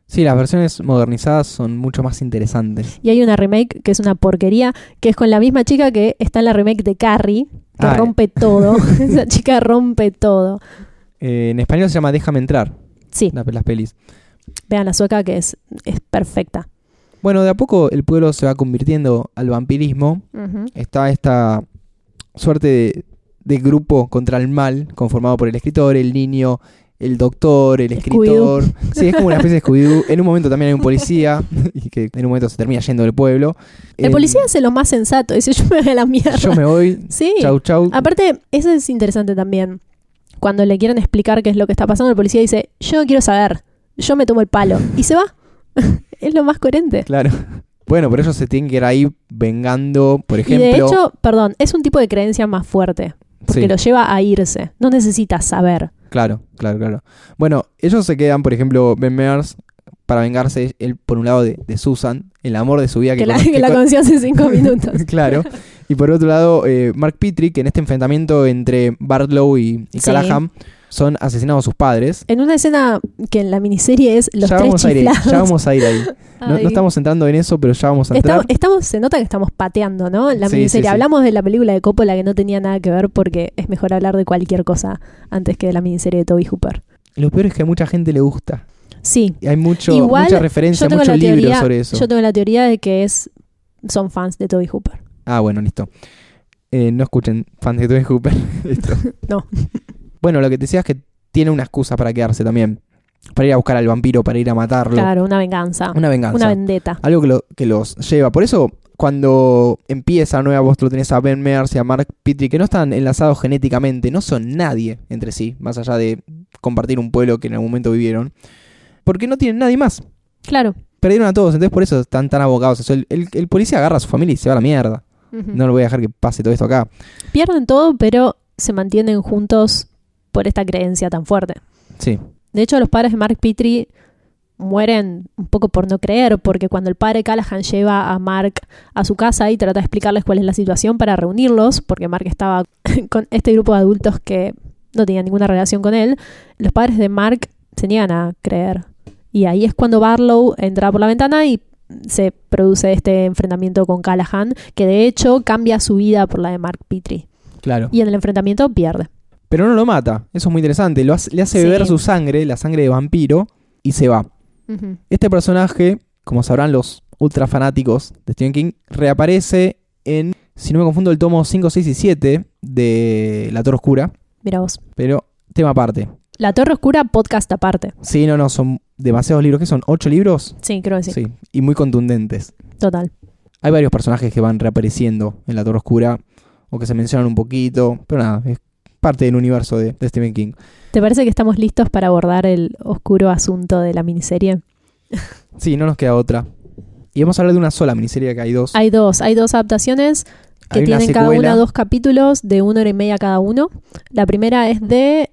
Sí, las versiones modernizadas son mucho más interesantes. Y hay una remake que es una porquería, que es con la misma chica que está en la remake de Carrie, que rompe todo. Esa chica rompe todo. En español se llama Déjame entrar. Sí. Las pelis. Vean la sueca que es perfecta. Bueno, de a poco el pueblo se va convirtiendo al vampirismo. Uh-huh. Está esta suerte de grupo contra el mal, conformado por el escritor, el niño, el doctor, el escritor. Sí, es como una especie de Scooby-Doo. En un momento también hay un policía, y que en un momento se termina yendo del pueblo. El policía hace lo más sensato, dice: yo me voy a la mierda. Yo me voy. Sí. Chau, chau. Aparte, eso es interesante también. Cuando le quieren explicar qué es lo que está pasando, el policía dice: yo no quiero saber, yo me tomo el palo. Y se va. Es lo más coherente. Claro. Bueno, por eso se tienen que ir ahí vengando, por ejemplo. Y de hecho, es un tipo de creencia más fuerte. Porque Sí. lo lleva a irse. No necesita saber. Claro. Bueno, ellos se quedan, por ejemplo, Ben Mears, para vengarse, él por un lado de Susan, el amor de su vida. Que la conoció hace 5 minutos. Claro. Y por otro lado, Mark Petrie, que en este enfrentamiento entre Bartlow y Sí. Callahan son asesinados sus padres. En una escena que en la miniserie es los Ya tres vamos a ir, chiflados. ya vamos a ir ahí. No Ay. estamos entrando en eso, pero ya vamos a entrar. Se nota que estamos pateando, ¿no? En la Sí, miniserie. sí, sí. Hablamos de la película de Coppola que no tenía nada que ver porque es mejor hablar de cualquier cosa antes que de la miniserie de Toby Hooper. Lo peor es que a mucha gente le gusta. Sí. Y hay Igual, mucha referencia, yo tengo muchos la libros teoría- sobre eso. Yo tengo la teoría de que son fans de Toby Hooper. Ah, bueno, listo. No escuchen fans de Toby Hooper. Listo. No. Bueno, lo que te decía es que tiene una excusa para quedarse también. Para ir a buscar al vampiro, para ir a matarlo. Claro, una venganza. Una venganza. Una vendetta. Algo que los lleva. Por eso, cuando empieza Nueva Voz, lo tenés a Ben Mears y a Mark Petrie, que no están enlazados genéticamente, no son nadie entre sí, más allá de compartir un pueblo que en algún momento vivieron. Porque no tienen nadie más. Claro. Perdieron a todos, entonces por eso están tan abocados. O sea, el policía agarra a su familia y se va a la mierda. Ujú. No lo voy a dejar que pase todo esto acá. Pierden todo, pero se mantienen juntos por esta creencia tan fuerte. Sí. De hecho, los padres de Mark Petrie mueren un poco por no creer, porque cuando el padre Callahan lleva a Mark a su casa y trata de explicarles cuál es la situación para reunirlos, porque Mark estaba con este grupo de adultos que no tenían ninguna relación con él, los padres de Mark se niegan a creer. Y ahí es cuando Barlow entra por la ventana y se produce este enfrentamiento con Callahan, que de hecho cambia su vida por la de Mark Petrie. Claro. Y en el enfrentamiento pierde. Pero no lo mata. Eso es muy interesante. Le hace Sí. beber su sangre, la sangre de vampiro, y se va. Ujú. Este personaje, como sabrán los ultra fanáticos de Stephen King, reaparece en, si no me confundo, el tomo 5, 6 y 7 de La Torre Oscura. Mira vos. Pero tema aparte. La Torre Oscura, podcast aparte. Sí, no, son demasiados libros. ¿Qué son? ¿8 libros? Sí, creo que sí. Y muy contundentes. Total. Hay varios personajes que van reapareciendo en La Torre Oscura o que se mencionan un poquito, pero nada, es parte del universo de Stephen King. ¿Te parece que estamos listos para abordar el oscuro asunto de la miniserie? Sí, no nos queda otra. Y vamos a hablar de una sola miniserie, que hay dos. Hay dos adaptaciones que Hay una tienen cada secuela. una 2 capítulos de 1 hora y media cada uno. La primera es de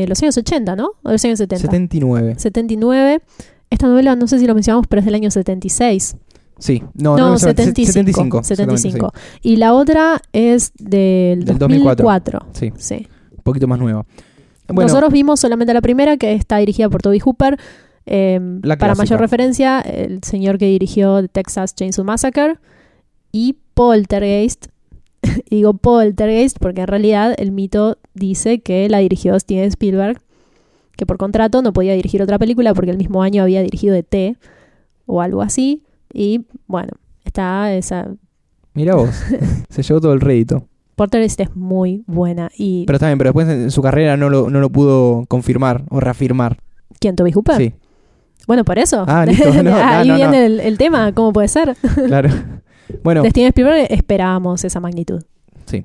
los años 80, ¿no? O de los años 70. 79. 79. Esta novela, no sé si lo mencionamos, pero es del año 76. Sí, no, 75. 75. Y la otra es del 2004. Sí, Sí. un poquito más nueva. Bueno, Nosotros vimos solamente la primera, que está dirigida por Toby Hooper. La Para clásica. mayor referencia, el señor que dirigió The Texas Chainsaw Massacre y Poltergeist. Y digo Poltergeist porque en realidad el mito dice que la dirigió Steven Spielberg, que por contrato no podía dirigir otra película porque el mismo año había dirigido E.T. o algo así. Y bueno, está esa... mira vos, se llevó todo el rédito. Poltergeist es muy buena. Y Pero después en su carrera no lo pudo confirmar o reafirmar. ¿quién? ¿Toby Hooper? Sí, Por eso. Ah, listo. No, Ahí no. viene el tema, ¿cómo puede ser? claro. Bueno, De Steven Spielberg esperábamos esa magnitud. sí.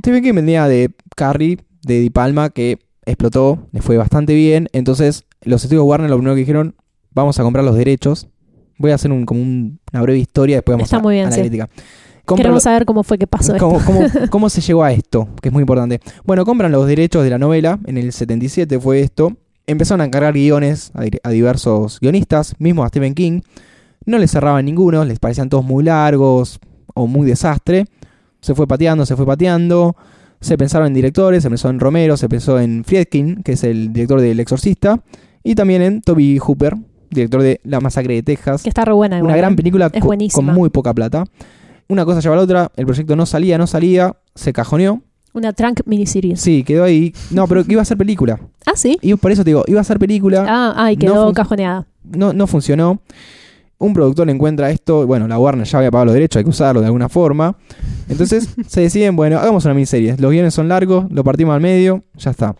Stephen King venía de Carrie, de Di Palma, que explotó, le fue bastante bien. Entonces, los estudios Warner lo primero que dijeron, vamos a comprar los derechos. Voy a hacer una breve historia, después vamos Está muy bien, a la sí. crítica. Queremos saber cómo fue que pasó esto. ¿Cómo se llegó a esto? Que es muy importante. Bueno, compran los derechos de la novela, en el 77 fue esto. Empezaron a encargar guiones a diversos guionistas, mismo a Stephen King. No les cerraban ninguno, les parecían todos muy largos o muy desastre. se fue pateando. Se pensaron en directores, se pensó en Romero, se pensó en Friedkin, que es el director de El Exorcista, y también en Toby Hooper, director de La Masacre de Texas. Que está re buena igual. Una gran película es con muy poca plata. Una cosa lleva a la otra, el proyecto no salía, se cajoneó. Una trunk miniseries. Sí, quedó ahí. No, pero iba a ser película. Ah, ¿sí? Y por eso te digo, iba a ser película. Y quedó cajoneada. No funcionó. Un productor encuentra esto, bueno, la Warner ya había pagado los derechos, hay que usarlo de alguna forma. Entonces se deciden, bueno, hagamos una miniserie. Los guiones son largos, lo partimos al medio, ya está.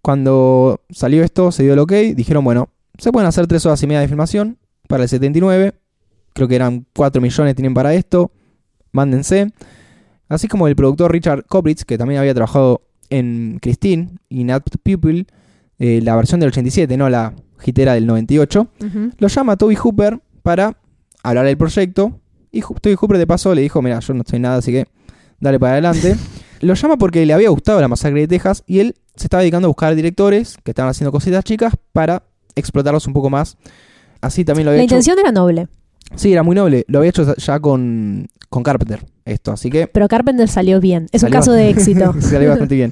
Cuando salió esto, se dio el ok, dijeron, bueno, se pueden hacer 3 horas y media de filmación para el 79. Creo que eran 4 millones tienen para esto, mándense. Así como el productor Richard Kopritz, que también había trabajado en Christine y Nat Pupil, la versión del 87, no la hitera del 98, lo llama a Toby Hooper para hablar del proyecto. Y Toby Hooper de paso le dijo, mira, yo no estoy nada, así que dale para adelante. Lo llama porque le había gustado La Masacre de Texas y él se estaba dedicando a buscar directores que estaban haciendo cositas chicas para explotarlos un poco más. Así también lo había hecho. La intención era noble. Sí, era muy noble. Lo había hecho ya con Carpenter, esto, así que... Pero Carpenter salió bien. Es un caso de éxito. Salió bastante bien.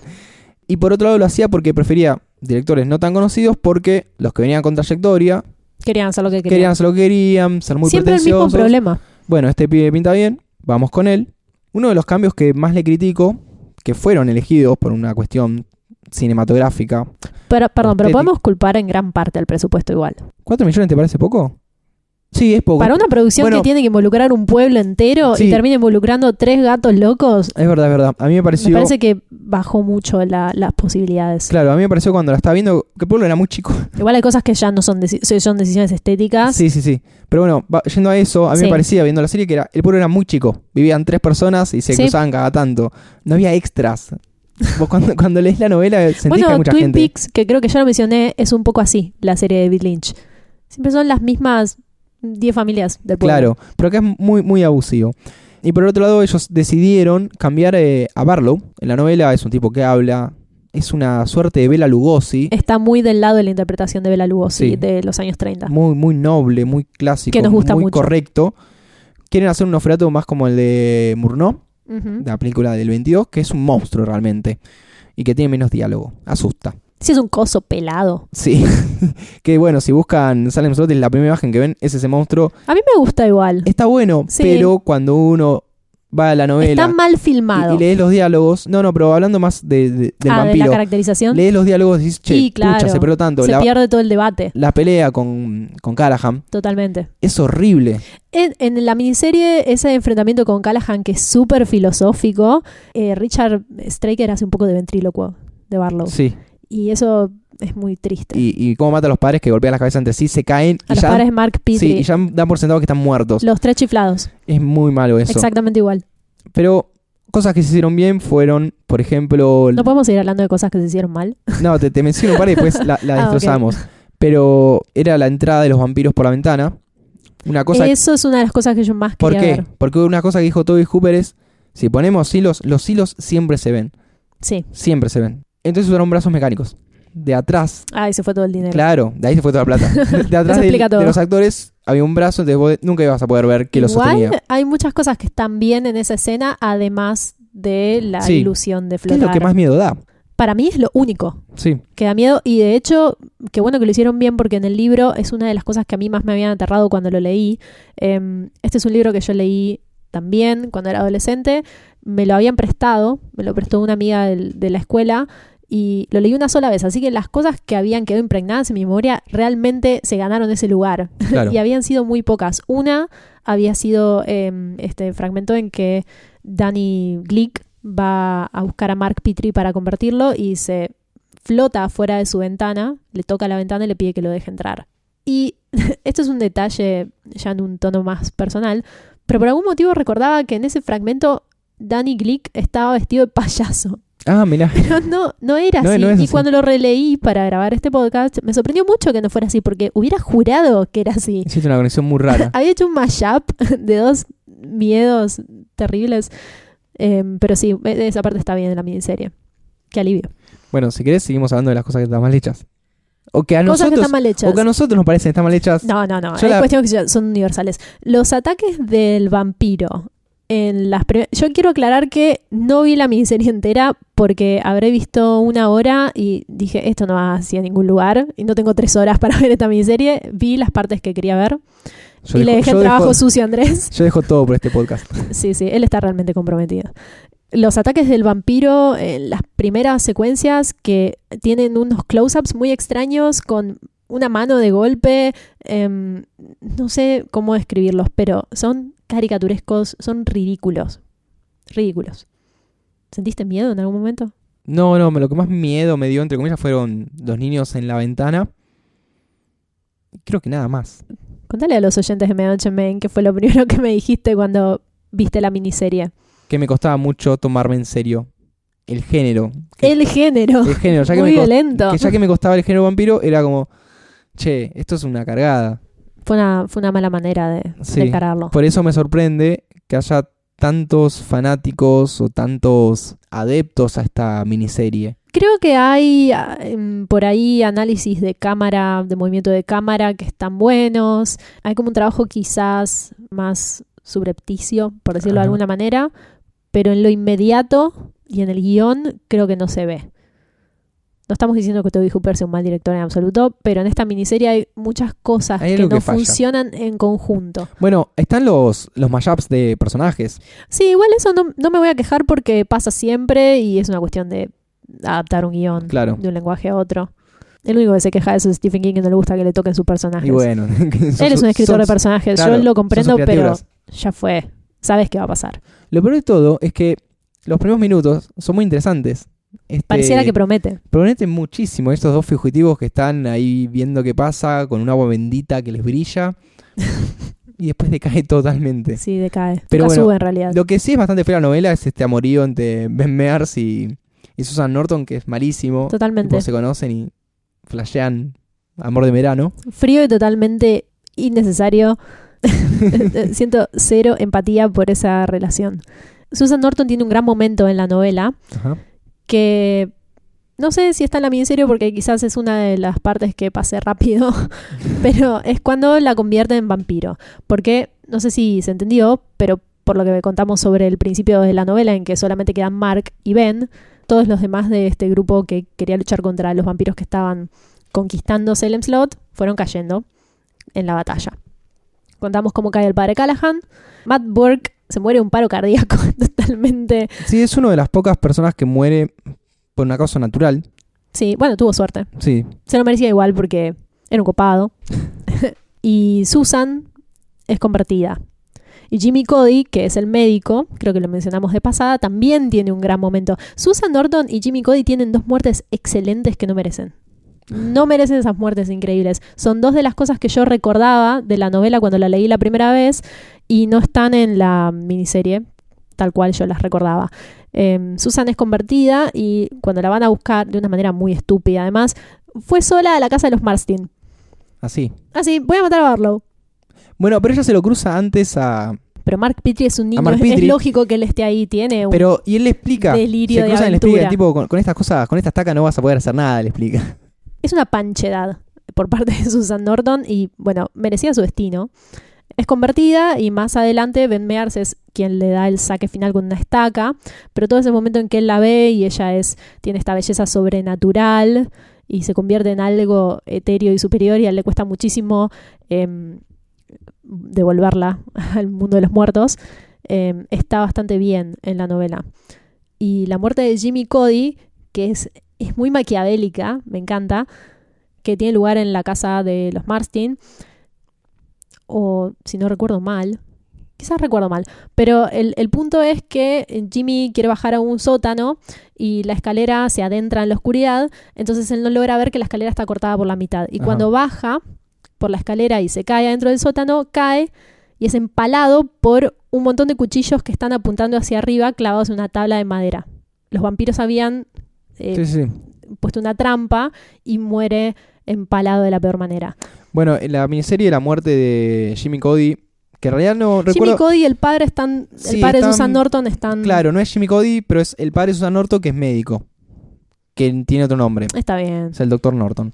Y por otro lado lo hacía porque prefería directores no tan conocidos, porque los que venían con trayectoria... Querían hacer lo que querían. Ser muy siempre pretenciosos. El mismo problema. Bueno, este pibe pinta bien, vamos con él. Uno de los cambios que más le critico, que fueron elegidos por una cuestión cinematográfica... Pero podemos culpar en gran parte al presupuesto igual. ¿4 millones te parece poco? Sí, es poco. Para una producción que tiene que involucrar un pueblo entero y termina involucrando 3 gatos locos. Es verdad. A mí me pareció... Me parece que bajó mucho las posibilidades. Claro, a mí me pareció cuando la estaba viendo que el pueblo era muy chico. Igual hay cosas que ya no son decisiones estéticas. Sí. Pero bueno, yendo a eso, a mí me parecía, viendo la serie, que el pueblo era muy chico. Vivían 3 personas y se cruzaban cada tanto. No había extras. Vos cuando lees la novela sentís que hay mucha gente. Twin Peaks, que creo que ya lo mencioné, es un poco así, la serie de David Lynch. Siempre son las mismas 10 familias del pueblo. Claro, pero acá es muy, muy abusivo. Y por el otro lado, ellos decidieron cambiar a Barlow. En la novela es un tipo que habla, es una suerte de Bela Lugosi. Está muy del lado de la interpretación de Bela Lugosi de los años 30. Muy, muy noble, muy clásico, que nos gusta muy mucho. Correcto. Quieren hacer un Nosferatu más como el de Murnau, de la película del 22, que es un monstruo realmente y que tiene menos diálogo. Asusta. Sí, es un coso pelado. Sí. Que bueno, si buscan Salem Slot, la primera imagen que ven es ese monstruo. A mí me gusta igual. Está bueno, pero cuando uno va a la novela... Está mal filmado. Y lees los diálogos... No, pero hablando más del vampiro. De la caracterización. Lees los diálogos y dices, che, pucha, se perdió tanto. Se pierde todo el debate. La pelea con Callahan. Totalmente. Es horrible. En la miniserie, ese enfrentamiento con Callahan, que es súper filosófico, Richard Straker hace un poco de ventrílocuo de Barlow. Sí. Y eso es muy triste. Y cómo mata a los padres que golpean las cabezas entre sí, se caen. A los padres de Mark Petrie. Sí, y ya dan por sentado que están muertos. Los 3 chiflados. Es muy malo eso. Exactamente igual. Pero cosas que se hicieron bien fueron, por ejemplo... ¿No podemos seguir hablando de cosas que se hicieron mal? No, te menciono un par y después la destrozamos. Okay. Pero era la entrada de los vampiros por la ventana. Una cosa... Eso es una de las cosas que yo más quería ver. ¿Por qué? Porque una cosa que dijo Toby Hooper es, si ponemos hilos, los hilos siempre se ven. Sí. Siempre se ven. Entonces usaron brazos mecánicos. De atrás. Ahí se fue todo el dinero. Claro, de ahí se fue toda la plata. De atrás de los actores había un brazo, entonces vos nunca ibas a poder ver que lo sostenía. Hay muchas cosas que están bien en esa escena, además de la ilusión de flotar. ¿Qué es lo que más miedo da? Para mí es lo único que da miedo. Y de hecho, qué bueno que lo hicieron bien, porque en el libro es una de las cosas que a mí más me habían aterrado cuando lo leí. Este es un libro que yo leí también cuando era adolescente. Me lo habían prestado, me lo prestó una amiga de la escuela. Y lo leí una sola vez, así que las cosas que habían quedado impregnadas en mi memoria realmente se ganaron ese lugar. Claro. Y habían sido muy pocas. Una había sido este fragmento en que Danny Glick va a buscar a Mark Petrie para convertirlo y se flota fuera de su ventana, le toca la ventana y le pide que lo deje entrar. Y esto es un detalle ya en un tono más personal, pero por algún motivo recordaba que en ese fragmento Danny Glick estaba vestido de payaso. Ah, mirá. Pero no era así. No es y así. Cuando lo releí para grabar este podcast, me sorprendió mucho que no fuera así, porque hubiera jurado que era así. Hiciste una conexión muy rara. Había hecho un mashup de 2 miedos terribles. Pero sí, esa parte está bien en la miniserie. Qué alivio. Bueno, si querés, seguimos hablando de las cosas que están mal hechas. O que a cosas nosotros, que están mal hechas. O que a nosotros nos parecen que están mal hechas. No. Hay cuestiones que son universales. Los ataques del vampiro Yo quiero aclarar que no vi la miniserie entera porque habré visto 1 hora y dije, esto no va hacia ningún lugar y no tengo 3 horas para ver esta miniserie. Vi las partes que quería ver y le dejé el trabajo sucio a Andrés. Yo dejo todo por este podcast. Sí, él está realmente comprometido. Los ataques del vampiro en las primeras secuencias que tienen unos close-ups muy extraños con una mano de golpe, no sé cómo describirlos, pero son caricaturescos, son ridículos. ¿Sentiste miedo en algún momento? No, lo que más miedo me dio, entre comillas, fueron los niños en la ventana. Creo que nada más. Contale a los oyentes de Medianoche Men qué fue lo primero que me dijiste cuando viste la miniserie. Que me costaba mucho tomarme en serio el género. El género, ya muy violento. Ya que me costaba el género vampiro, era como, che, esto es una cargada. Fue una mala manera de encararlo. Por eso me sorprende que haya tantos fanáticos o tantos adeptos a esta miniserie. Creo que hay por ahí análisis de cámara, de movimiento de cámara que están buenos. Hay como un trabajo quizás más subrepticio, por decirlo de alguna manera, pero en lo inmediato y en el guión creo que no se ve. No estamos diciendo que Toby Hooper sea un mal director en absoluto, pero en esta miniserie hay muchas cosas que no funcionan en conjunto. Bueno, están los mashups de personajes. Sí, igual eso no me voy a quejar porque pasa siempre y es una cuestión de adaptar un guión de un lenguaje a otro. El único que se queja de eso es Stephen King, que no le gusta que le toquen sus personajes. Y bueno, él es un escritor de personajes, claro, yo lo comprendo, pero ya fue. Sabes qué va a pasar. Lo peor de todo es que los primeros minutos son muy interesantes. Pareciera que promete. Prometen muchísimo estos dos fugitivos que están ahí viendo qué pasa con un agua bendita que les brilla y después decae totalmente. Sí, decae. Pero nunca bueno, sube en realidad. Lo que sí es bastante fea la novela es este amorío entre Ben Mears y Susan Norton, que es malísimo. Totalmente. Tipo, se conocen y flashean amor de verano. Frío y totalmente innecesario. Siento cero empatía por esa relación. Susan Norton tiene un gran momento en la novela. Ajá. Que no sé si está en la miniserie porque quizás es una de las partes que pasé rápido, pero es cuando la convierte en vampiro. Porque, no sé si se entendió, pero por lo que contamos sobre el principio de la novela en que solamente quedan Mark y Ben, todos los demás de este grupo que quería luchar contra los vampiros que estaban conquistando Salem Slot fueron cayendo en la batalla. Contamos cómo cae el padre Callahan. Matt Burke se muere de un paro cardíaco totalmente. Sí, es una de las pocas personas que muere por una causa natural. Sí, bueno, tuvo suerte. Sí. Se lo merecía igual porque era un copado. Y Susan es convertida. Y Jimmy Cody, que es el médico, creo que lo mencionamos de pasada, también tiene un gran momento. Susan Norton y Jimmy Cody tienen 2 muertes excelentes que no merecen. No merecen esas muertes increíbles. Son 2 de las cosas que yo recordaba de la novela cuando la leí la primera vez y no están en la miniserie tal cual yo las recordaba. Susan es convertida y cuando la van a buscar de una manera muy estúpida, además, fue sola a la casa de los Marston. Así, voy a matar a Barlow. Bueno, pero ella se lo cruza antes a... Pero Mark Petrie es un niño, es lógico que él esté ahí, tiene un pero, y él le explica, delirio de aventura. Le explica, tipo, con estas cosas, con estas tacas no vas a poder hacer nada, le explica. Es una panchedad por parte de Susan Norton y, bueno, merecía su destino. Es convertida y más adelante Ben Mears es quien le da el saque final con una estaca, pero todo ese momento en que él la ve y ella tiene esta belleza sobrenatural y se convierte en algo etéreo y superior y a él le cuesta muchísimo devolverla al mundo de los muertos, está bastante bien en la novela. Y la muerte de Jimmy Cody, que es muy maquiavélica, me encanta, que tiene lugar en la casa de los Marston, o si no recuerdo mal, quizás recuerdo mal, pero el punto es que Jimmy quiere bajar a un sótano y la escalera se adentra en la oscuridad, entonces él no logra ver que la escalera está cortada por la mitad. Y cuando baja por la escalera y se cae adentro del sótano, cae y es empalado por un montón de cuchillos que están apuntando hacia arriba, clavados en una tabla de madera. Los vampiros habían puesto una trampa y muere empalado de la peor manera. Bueno, en la miniserie la muerte de Jimmy Cody, que en realidad no recuerdo... Jimmy Cody y el padre de Susan Norton están... Claro, no es Jimmy Cody, pero es el padre de Susan Norton, que es médico, que tiene otro nombre. Está bien. Es el doctor Norton.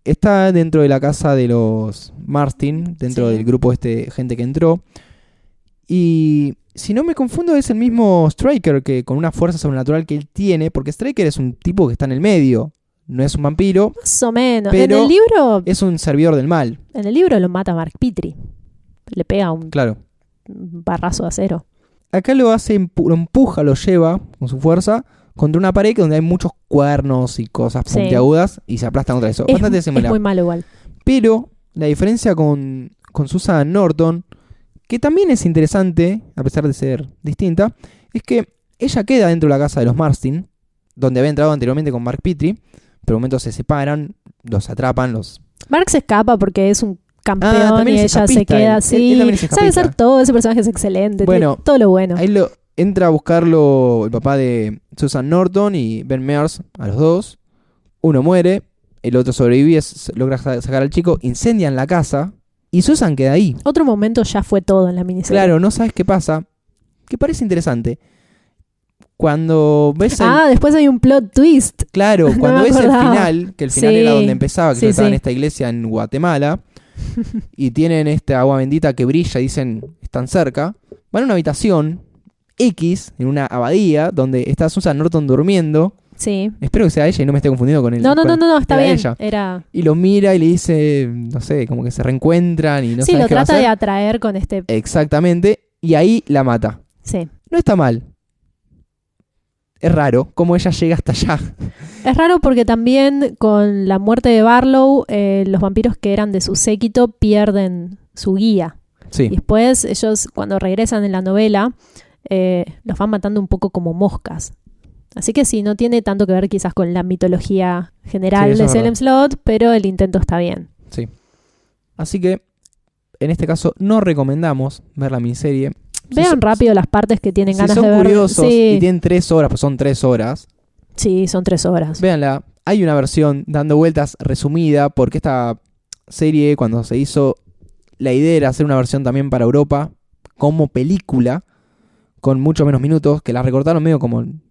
Está dentro de la casa de los Marston, dentro del grupo gente que entró. Y si no me confundo, es el mismo Stryker, que con una fuerza sobrenatural que él tiene, porque Stryker es un tipo que está en el medio, no es un vampiro, Más o menos. pero En el libro, es un servidor del mal. lo mata Mark Petrie. Le pega un Claro. barrazo de acero. Acá lo hace, lo empuja, lo lleva con su fuerza contra una pared donde hay muchos cuernos y cosas Sí. puntiagudas y se aplastan contra eso. Bastante Es similar. muy malo igual. Pero la diferencia con Susan Norton, que también es interesante, a pesar de ser distinta, es que ella queda dentro de la casa de los Marston, donde había entrado anteriormente con Mark Petrie, pero en un momento se separan, los atrapan, los... Mark se escapa porque es un campeón también y es ella se escapista queda él. así. Él también es Sabe escapista. hacer todo, ese personaje es excelente. Bueno, Tiene todo lo bueno. Ahí entra a buscarlo el papá de Susan Norton y Ben Mears, a los dos. Uno muere, el otro sobrevive, logra sacar al chico, incendian la casa y Susan queda ahí. Otro momento ya fue todo en la miniserie. Claro, no sabes qué pasa, que parece interesante. Cuando ves el... Después hay un plot twist. Claro, No cuando me ves el acordaba. final, que el final Sí. era donde empezaba, que Sí, yo estaba en sí. esta iglesia en Guatemala, y tienen esta agua bendita que brilla y dicen, están cerca, van a una habitación X, en una abadía, donde está Susan Norton durmiendo. Sí. Espero que sea ella y no me esté confundiendo con él. No, está era bien. ella. Era... Y lo mira y le dice, no sé, como que se reencuentran y no sí, sabes lo qué va a trata de hacer. atraer con este... Exactamente, y ahí la mata. Sí. No está mal. Es raro cómo ella llega hasta allá. Es raro porque también con la muerte de Barlow, los vampiros que eran de su séquito pierden su guía. Sí, Y después ellos, cuando regresan en la novela, los van matando un poco como moscas. Así que sí, no tiene tanto que ver quizás con la mitología general Sí, eso de es Salem Slot, pero el intento está bien. sí. Así que, en este caso, no recomendamos ver la miniserie. Vean rápido las partes que tienen Si ganas son de ver. curiosos Sí, y tienen 3 horas, pues son 3 horas, sí, son 3 horas. véanla. Hay una versión dando vueltas resumida, porque esta serie, cuando se hizo, la idea era hacer una versión también para Europa, como película, con mucho menos minutos, que la recortaron medio como en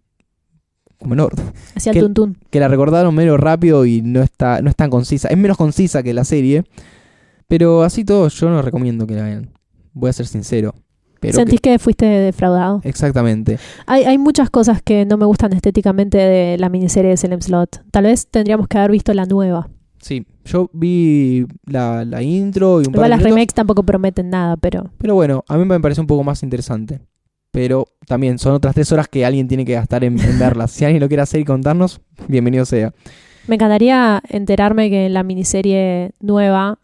orden. Hacía que- el tuntún. Que la recordaron medio rápido y no es tan concisa. Es menos concisa que la serie. Pero así todo, yo no recomiendo que la vean. Voy a ser sincero. Pero ¿Sentís que fuiste defraudado? exactamente. Hay muchas cosas que no me gustan estéticamente de la miniserie de Salem Slot. Tal vez tendríamos que haber visto la nueva. Sí, yo vi la intro y un par Igual de las minutos, remakes tampoco prometen nada, pero... pero bueno, a mí me parece un poco más interesante. Pero también son otras 3 horas que alguien tiene que gastar en verlas. Si alguien lo quiere hacer y contarnos, bienvenido sea. Me encantaría enterarme que en la miniserie nueva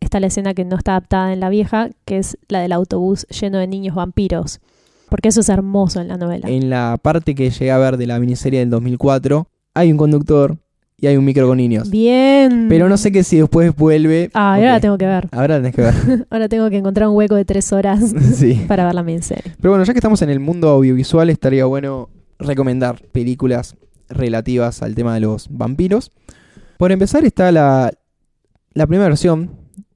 está la escena que no está adaptada en la vieja, que es la del autobús lleno de niños vampiros. Porque eso es hermoso en la novela. En la parte que llegué a ver de la miniserie del 2004, hay un conductor y hay un micro con niños. Bien. Pero no sé qué si después vuelve. Ahora la Ok, tengo que ver. ahora tenés que ver. Ahora tengo que encontrar un hueco de 3 horas Sí. para ver la miniserie. Pero bueno, ya que estamos en el mundo audiovisual, estaría bueno recomendar películas relativas al tema de los vampiros. Por empezar está la primera versión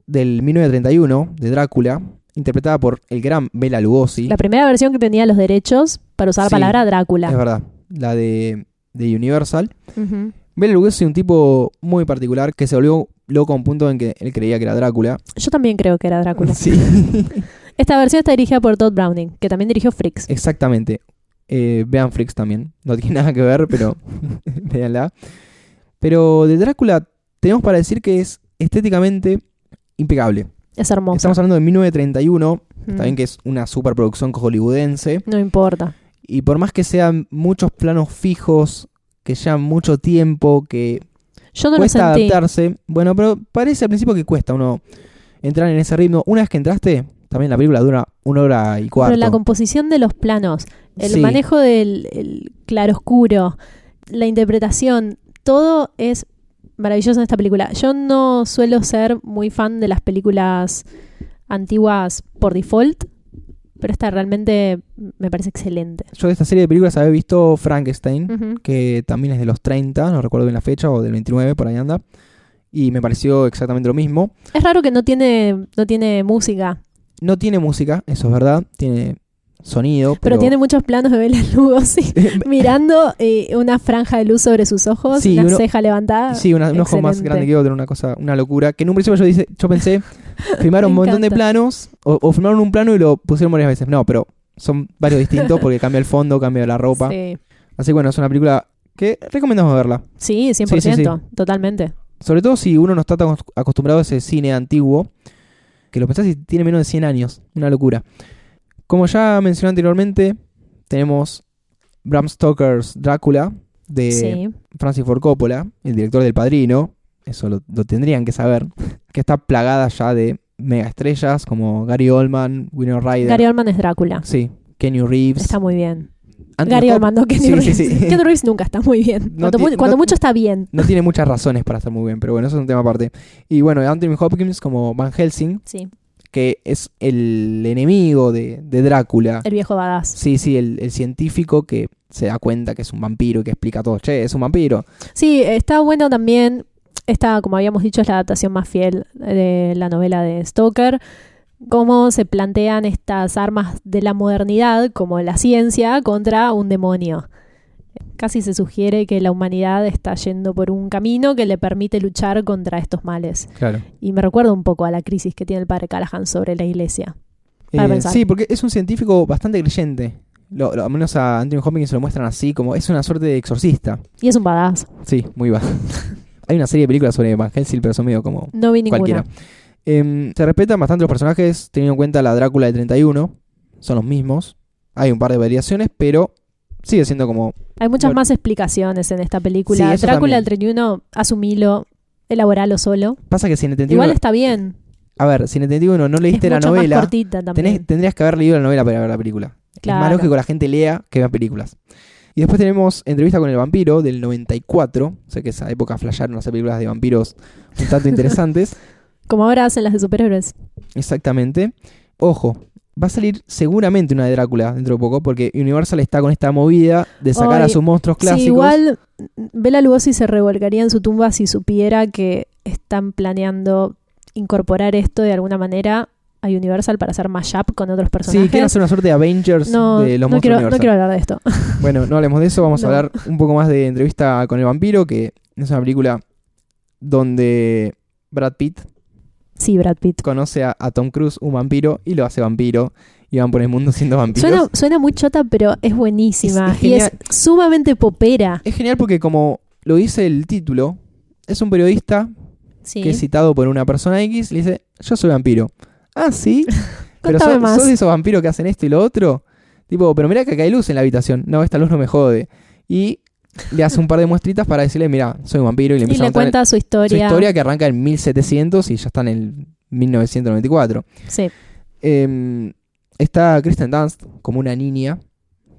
del 1931 de Drácula, interpretada por el gran Bela Lugosi. La primera versión que tenía los derechos para usar la Sí, palabra Es Drácula. verdad, la de Universal. Ujú. Bela Lugosi es un tipo muy particular que se volvió loco a un punto en que él creía que era Drácula. Yo también creo que era Drácula. Sí, Esta versión está dirigida por Todd Browning, que también dirigió Freaks. exactamente. Vean Freaks también. No tiene nada que ver, pero véanla. Pero de Drácula tenemos para decir que es estéticamente impecable. Es hermosa. Estamos hablando de 1931, Mm. también que es una superproducción hollywoodense. No importa. Y por más que sean muchos planos fijos, que llevan mucho tiempo, que Yo no cuesta lo sentí. adaptarse. Bueno, pero parece al principio que cuesta uno entrar en ese ritmo. Una vez que entraste, también la película dura 1 hora y 1/4. Pero la composición de los planos, el Sí. manejo del el claroscuro, la interpretación, todo es maravilloso en esta película. Yo no suelo ser muy fan de las películas antiguas por default, pero esta realmente me parece excelente. Yo de esta serie de películas había visto Frankenstein, Ujú. que también es de los 30, no recuerdo bien la fecha, o del 29, por ahí anda. Y me pareció exactamente lo mismo. Es raro que no tiene música. No tiene música, eso es verdad. Tiene sonido. Pero tiene muchos planos de Bela Lugosi mirando una franja de luz sobre sus ojos, sí, una ceja levantada. Sí, un ojo más grande que otro, una locura. Que en un principio yo pensé, filmaron un montón de planos, o filmaron un plano y lo pusieron varias veces. No, pero son varios distintos porque cambia el fondo, cambia la ropa. Sí. Así que bueno, es una película que recomendamos verla. Sí, 100%, totalmente. Sobre todo si uno no está tan acostumbrado a ese cine antiguo, que lo pensás y tiene menos de 100 años. Una locura. Como ya mencioné anteriormente, tenemos Bram Stoker's Drácula de Francis Ford Coppola, el director del Padrino. Eso lo tendrían que saber. Que está plagada ya de mega estrellas como Gary Oldman, Winona Ryder. Gary Oldman es Drácula. Sí, Keanu Reeves. Está muy bien. Anthony Gary Oldman, no Keanu Reeves. Sí. Keanu Reeves nunca está muy bien. Cuando mucho está bien. No tiene muchas razones para estar muy bien, pero bueno, eso es un tema aparte. Y bueno, Anthony Hopkins como Van Helsing. Sí. Que es el enemigo de Drácula. El viejo badass. Sí, el científico que se da cuenta que es un vampiro y que explica todo. Che, es un vampiro. Sí, está bueno también. Esta, como habíamos dicho, es la adaptación más fiel de la novela de Stoker. Cómo se plantean estas armas de la modernidad, como la ciencia, contra un demonio. Casi se sugiere que la humanidad está yendo por un camino que le permite luchar contra estos males. Claro. Y me recuerda un poco a la crisis que tiene el padre Callahan sobre la iglesia. Sí, porque es un científico bastante creyente. Al menos a Anthony Hopkins se lo muestran así, como es una suerte de exorcista. Y es un badass. Sí, muy badass. Hay una serie de películas sobre Van Helsing, pero son medio como no vi ninguna. Cualquiera. Se respetan bastante los personajes, teniendo en cuenta la Drácula de 31. Son los mismos. Hay un par de variaciones, pero sigue siendo como... Hay muchas más explicaciones en esta película. Sí, Drácula del 31, asumilo, elaboralo solo. Pasa que si en el 31... Igual está bien. A ver, si en el 31 no leíste es la mucho novela, más cortita también. tendrías que haber leído la novela para ver la película. Claro. Es más lógico que la gente lea que vea películas. Y después tenemos Entrevista con el vampiro del 94. Sé que esa época flasharon hacer películas de vampiros un tanto interesantes. Como ahora hacen las de superhéroes. Exactamente. Ojo, va a salir seguramente una de Drácula dentro de poco, porque Universal está con esta movida de sacar a sus monstruos clásicos. Sí, igual Bela Lugosi se revolcaría en su tumba si supiera que están planeando incorporar esto de alguna manera a Universal para hacer mashup con otros personajes. Sí, quieren hacer una suerte de Avengers de los monstruos Universal. No quiero hablar de esto. Bueno, no hablemos de eso, vamos a hablar un poco más de Entrevista con el vampiro, que es una película donde Brad Pitt conoce a Tom Cruise, un vampiro, y lo hace vampiro, y van por el mundo siendo vampiros. Suena muy chota, pero es buenísima. Y es sumamente popera. Es genial porque, como lo dice el título, es un periodista que es citado por una persona X, le dice, yo soy vampiro. Ah, ¿sí? Pero sos de esos vampiros que hacen esto y lo otro. Tipo, pero mirá que acá hay luz en la habitación. No, esta luz no me jode. Y le hace un par de muestritas para decirle, mirá, soy un vampiro. Y le cuenta su historia. Su historia que arranca en 1700 y ya está en el 1994. Sí. Está Kristen Dunst como una niña.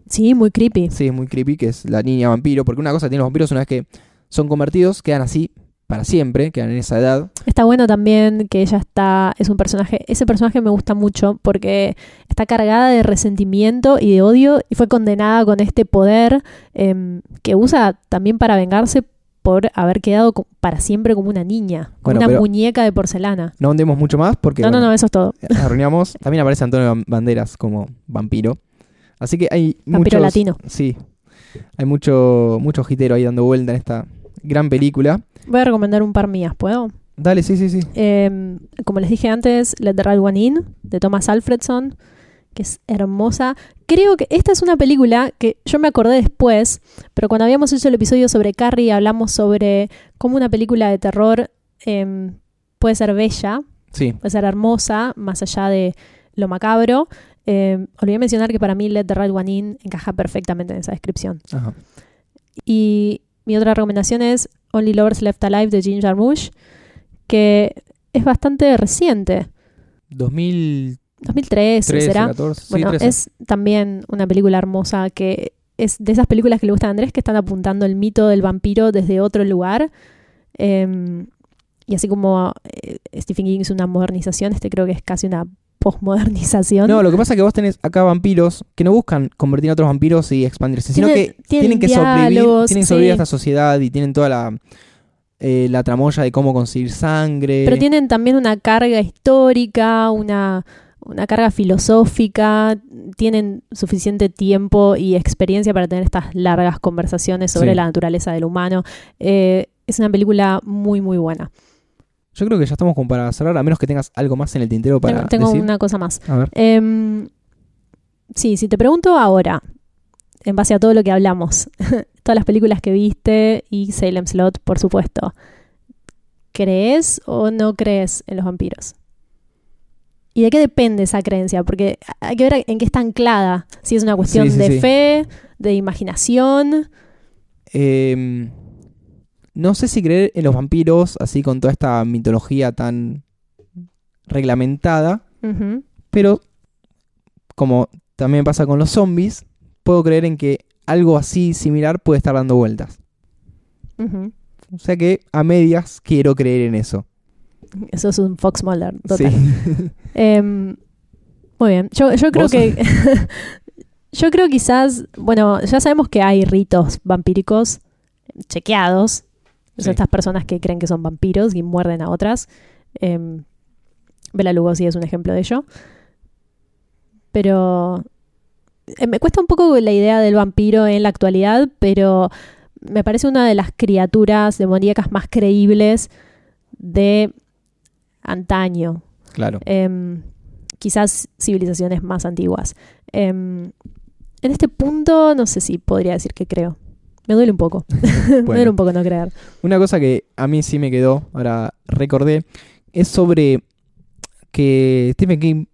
Sí, muy creepy. Sí, es muy creepy, que es la niña vampiro. Porque una cosa que tienen los vampiros, una vez que son convertidos, quedan así para siempre, quedan en esa edad. Está bueno también que ella es un personaje, ese personaje me gusta mucho porque está cargada de resentimiento y de odio y fue condenada con este poder que usa también para vengarse por haber quedado para siempre como una niña, como una muñeca de porcelana. No hundemos mucho más porque... No, eso es todo. Arruinamos. También aparece Antonio Banderas como vampiro. Así que hay vampiro latino. Sí, hay mucho jitero ahí dando vuelta en esta gran película. Voy a recomendar un par mías, ¿puedo? Dale, sí. Como les dije antes, Let the Right One In, de Thomas Alfredson, que es hermosa. Creo que esta es una película que yo me acordé después, pero cuando habíamos hecho el episodio sobre Carrie, hablamos sobre cómo una película de terror puede ser bella, puede ser hermosa, más allá de lo macabro. Olvidé mencionar que para mí Let the Right One In encaja perfectamente en esa descripción. Ajá. Y mi otra recomendación es Only Lovers Left Alive de Jim Jarmusch, que es bastante reciente. 2013 será. 14, bueno, 13. Es también una película hermosa que es de esas películas que le gustan a Andrés, que están apuntando el mito del vampiro desde otro lugar. Y así como Stephen King hizo una modernización, creo que es casi una posmodernización. No, lo que pasa es que vos tenés acá vampiros que no buscan convertir a otros vampiros y expandirse, sino que tienen que sobrevivir a esta sociedad y tienen toda la tramoya de cómo conseguir sangre. Pero tienen también una carga histórica, una una carga filosófica, tienen suficiente tiempo y experiencia para tener estas largas conversaciones sobre la naturaleza del humano. Es una película muy, muy buena. Yo creo que ya estamos como para cerrar, a menos que tengas algo más en el tintero para Tengo decir. una cosa más. A ver. Sí, si te pregunto ahora, en base a todo lo que hablamos, todas las películas que viste y Salem Slot, por supuesto, ¿crees o no crees en los vampiros? ¿Y de qué depende esa creencia? Porque hay que ver en qué está anclada. Si es una cuestión de fe, de imaginación. No sé si creer en los vampiros, así con toda esta mitología tan reglamentada, pero como también pasa con los zombies, puedo creer en que algo así similar puede estar dando vueltas. O sea que a medias quiero creer en eso. Eso es un Fox Mulder, total. Sí. Muy bien. Yo creo que... yo creo quizás... Bueno, ya sabemos que hay ritos vampíricos chequeados. Son estas personas que creen que son vampiros y muerden a otras. Bela Lugosi es un ejemplo de ello. Pero... me cuesta un poco la idea del vampiro en la actualidad, pero me parece una de las criaturas demoníacas más creíbles de antaño. Claro. Quizás civilizaciones más antiguas. En este punto no sé si podría decir que creo. Me duele un poco. Me duele un poco no creer. Una cosa que a mí sí me quedó, ahora recordé, es sobre que Stephen King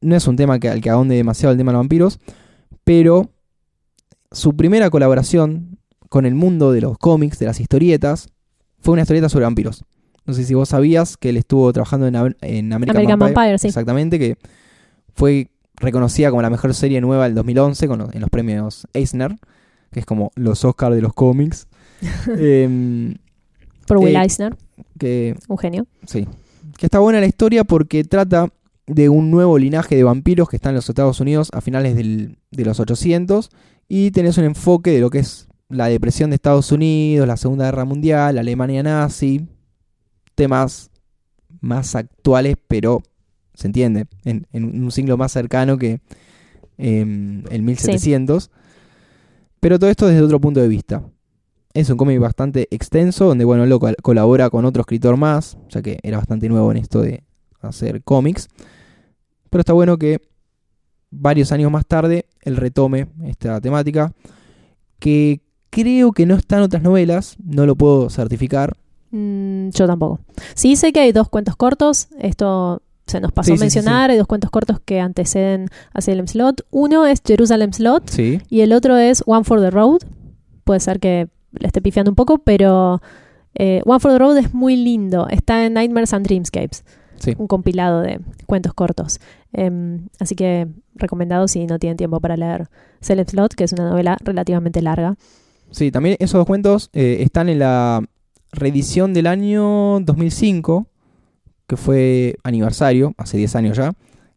no es un tema al que ahonde demasiado el tema de los vampiros, pero su primera colaboración con el mundo de los cómics, de las historietas, fue una historieta sobre vampiros. No sé si vos sabías que él estuvo trabajando en American Vampire, sí. Exactamente, que fue reconocida como la mejor serie nueva del 2011 en los premios Eisner, que es como los Oscars de los cómics. Por Will Eisner, un genio. Sí, que está buena la historia porque trata de un nuevo linaje de vampiros que está en los Estados Unidos a finales de los 800 y tenés un enfoque de lo que es la depresión de Estados Unidos, la Segunda Guerra Mundial, la Alemania nazi, temas más actuales, pero se entiende, en un siglo más cercano que el 1700. Sí. Pero todo esto desde otro punto de vista. Es un cómic bastante extenso, donde bueno, él colabora con otro escritor más, ya que era bastante nuevo en esto de hacer cómics. Pero está bueno que varios años más tarde él retome esta temática, que creo que no está en otras novelas, no lo puedo certificar. Yo tampoco. Sí sé que hay 2 cuentos cortos, esto se nos pasó a mencionar, sí. Hay 2 cuentos cortos que anteceden a Salem Slot. Uno es Jerusalem Slot, sí, y el otro es One for the Road. Puede ser que le esté pifiando un poco, pero One for the Road es muy lindo. Está en Nightmares and Dreamscapes, sí, un compilado de cuentos cortos. Así que recomendado si no tienen tiempo para leer Salem Slot, que es una novela relativamente larga. Sí, también esos 2 cuentos están en la reedición del año 2005, que fue aniversario, hace 10 años ya,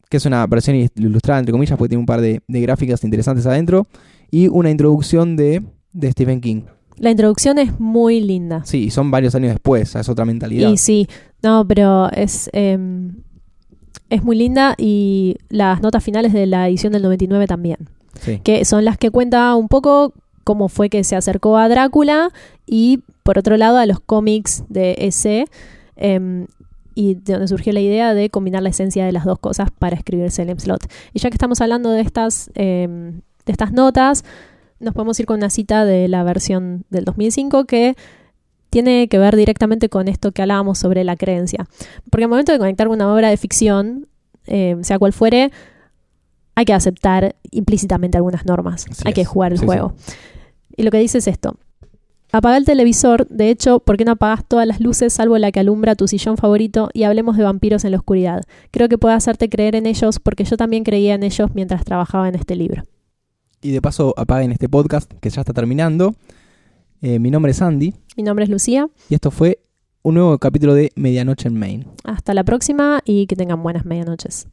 que es una versión ilustrada, entre comillas, porque tiene un par de gráficas interesantes adentro, y una introducción de Stephen King. La introducción es muy linda. Sí, y son varios años después, es otra mentalidad. Y sí, no, pero es muy linda, y las notas finales de la edición del 99 también, sí, que son las que cuenta un poco cómo fue que se acercó a Drácula y, por otro lado, a los cómics de ese, y de donde surgió la idea de combinar la esencia de las 2 cosas para escribir Salem Slot. Y ya que estamos hablando de estas notas, nos podemos ir con una cita de la versión del 2005 que tiene que ver directamente con esto que hablábamos sobre la creencia. Porque al momento de conectar una obra de ficción, sea cual fuere, hay que aceptar implícitamente algunas normas. Así hay que jugar el juego. Sí. Y lo que dice es esto: apaga el televisor, de hecho, ¿por qué no apagas todas las luces salvo la que alumbra tu sillón favorito y hablemos de vampiros en la oscuridad? Creo que puedo hacerte creer en ellos porque yo también creía en ellos mientras trabajaba en este libro. Y de paso apaguen este podcast que ya está terminando. Mi nombre es Andy. Mi nombre es Lucía. Y esto fue un nuevo capítulo de Medianoche en Maine. Hasta la próxima y que tengan buenas medianoches.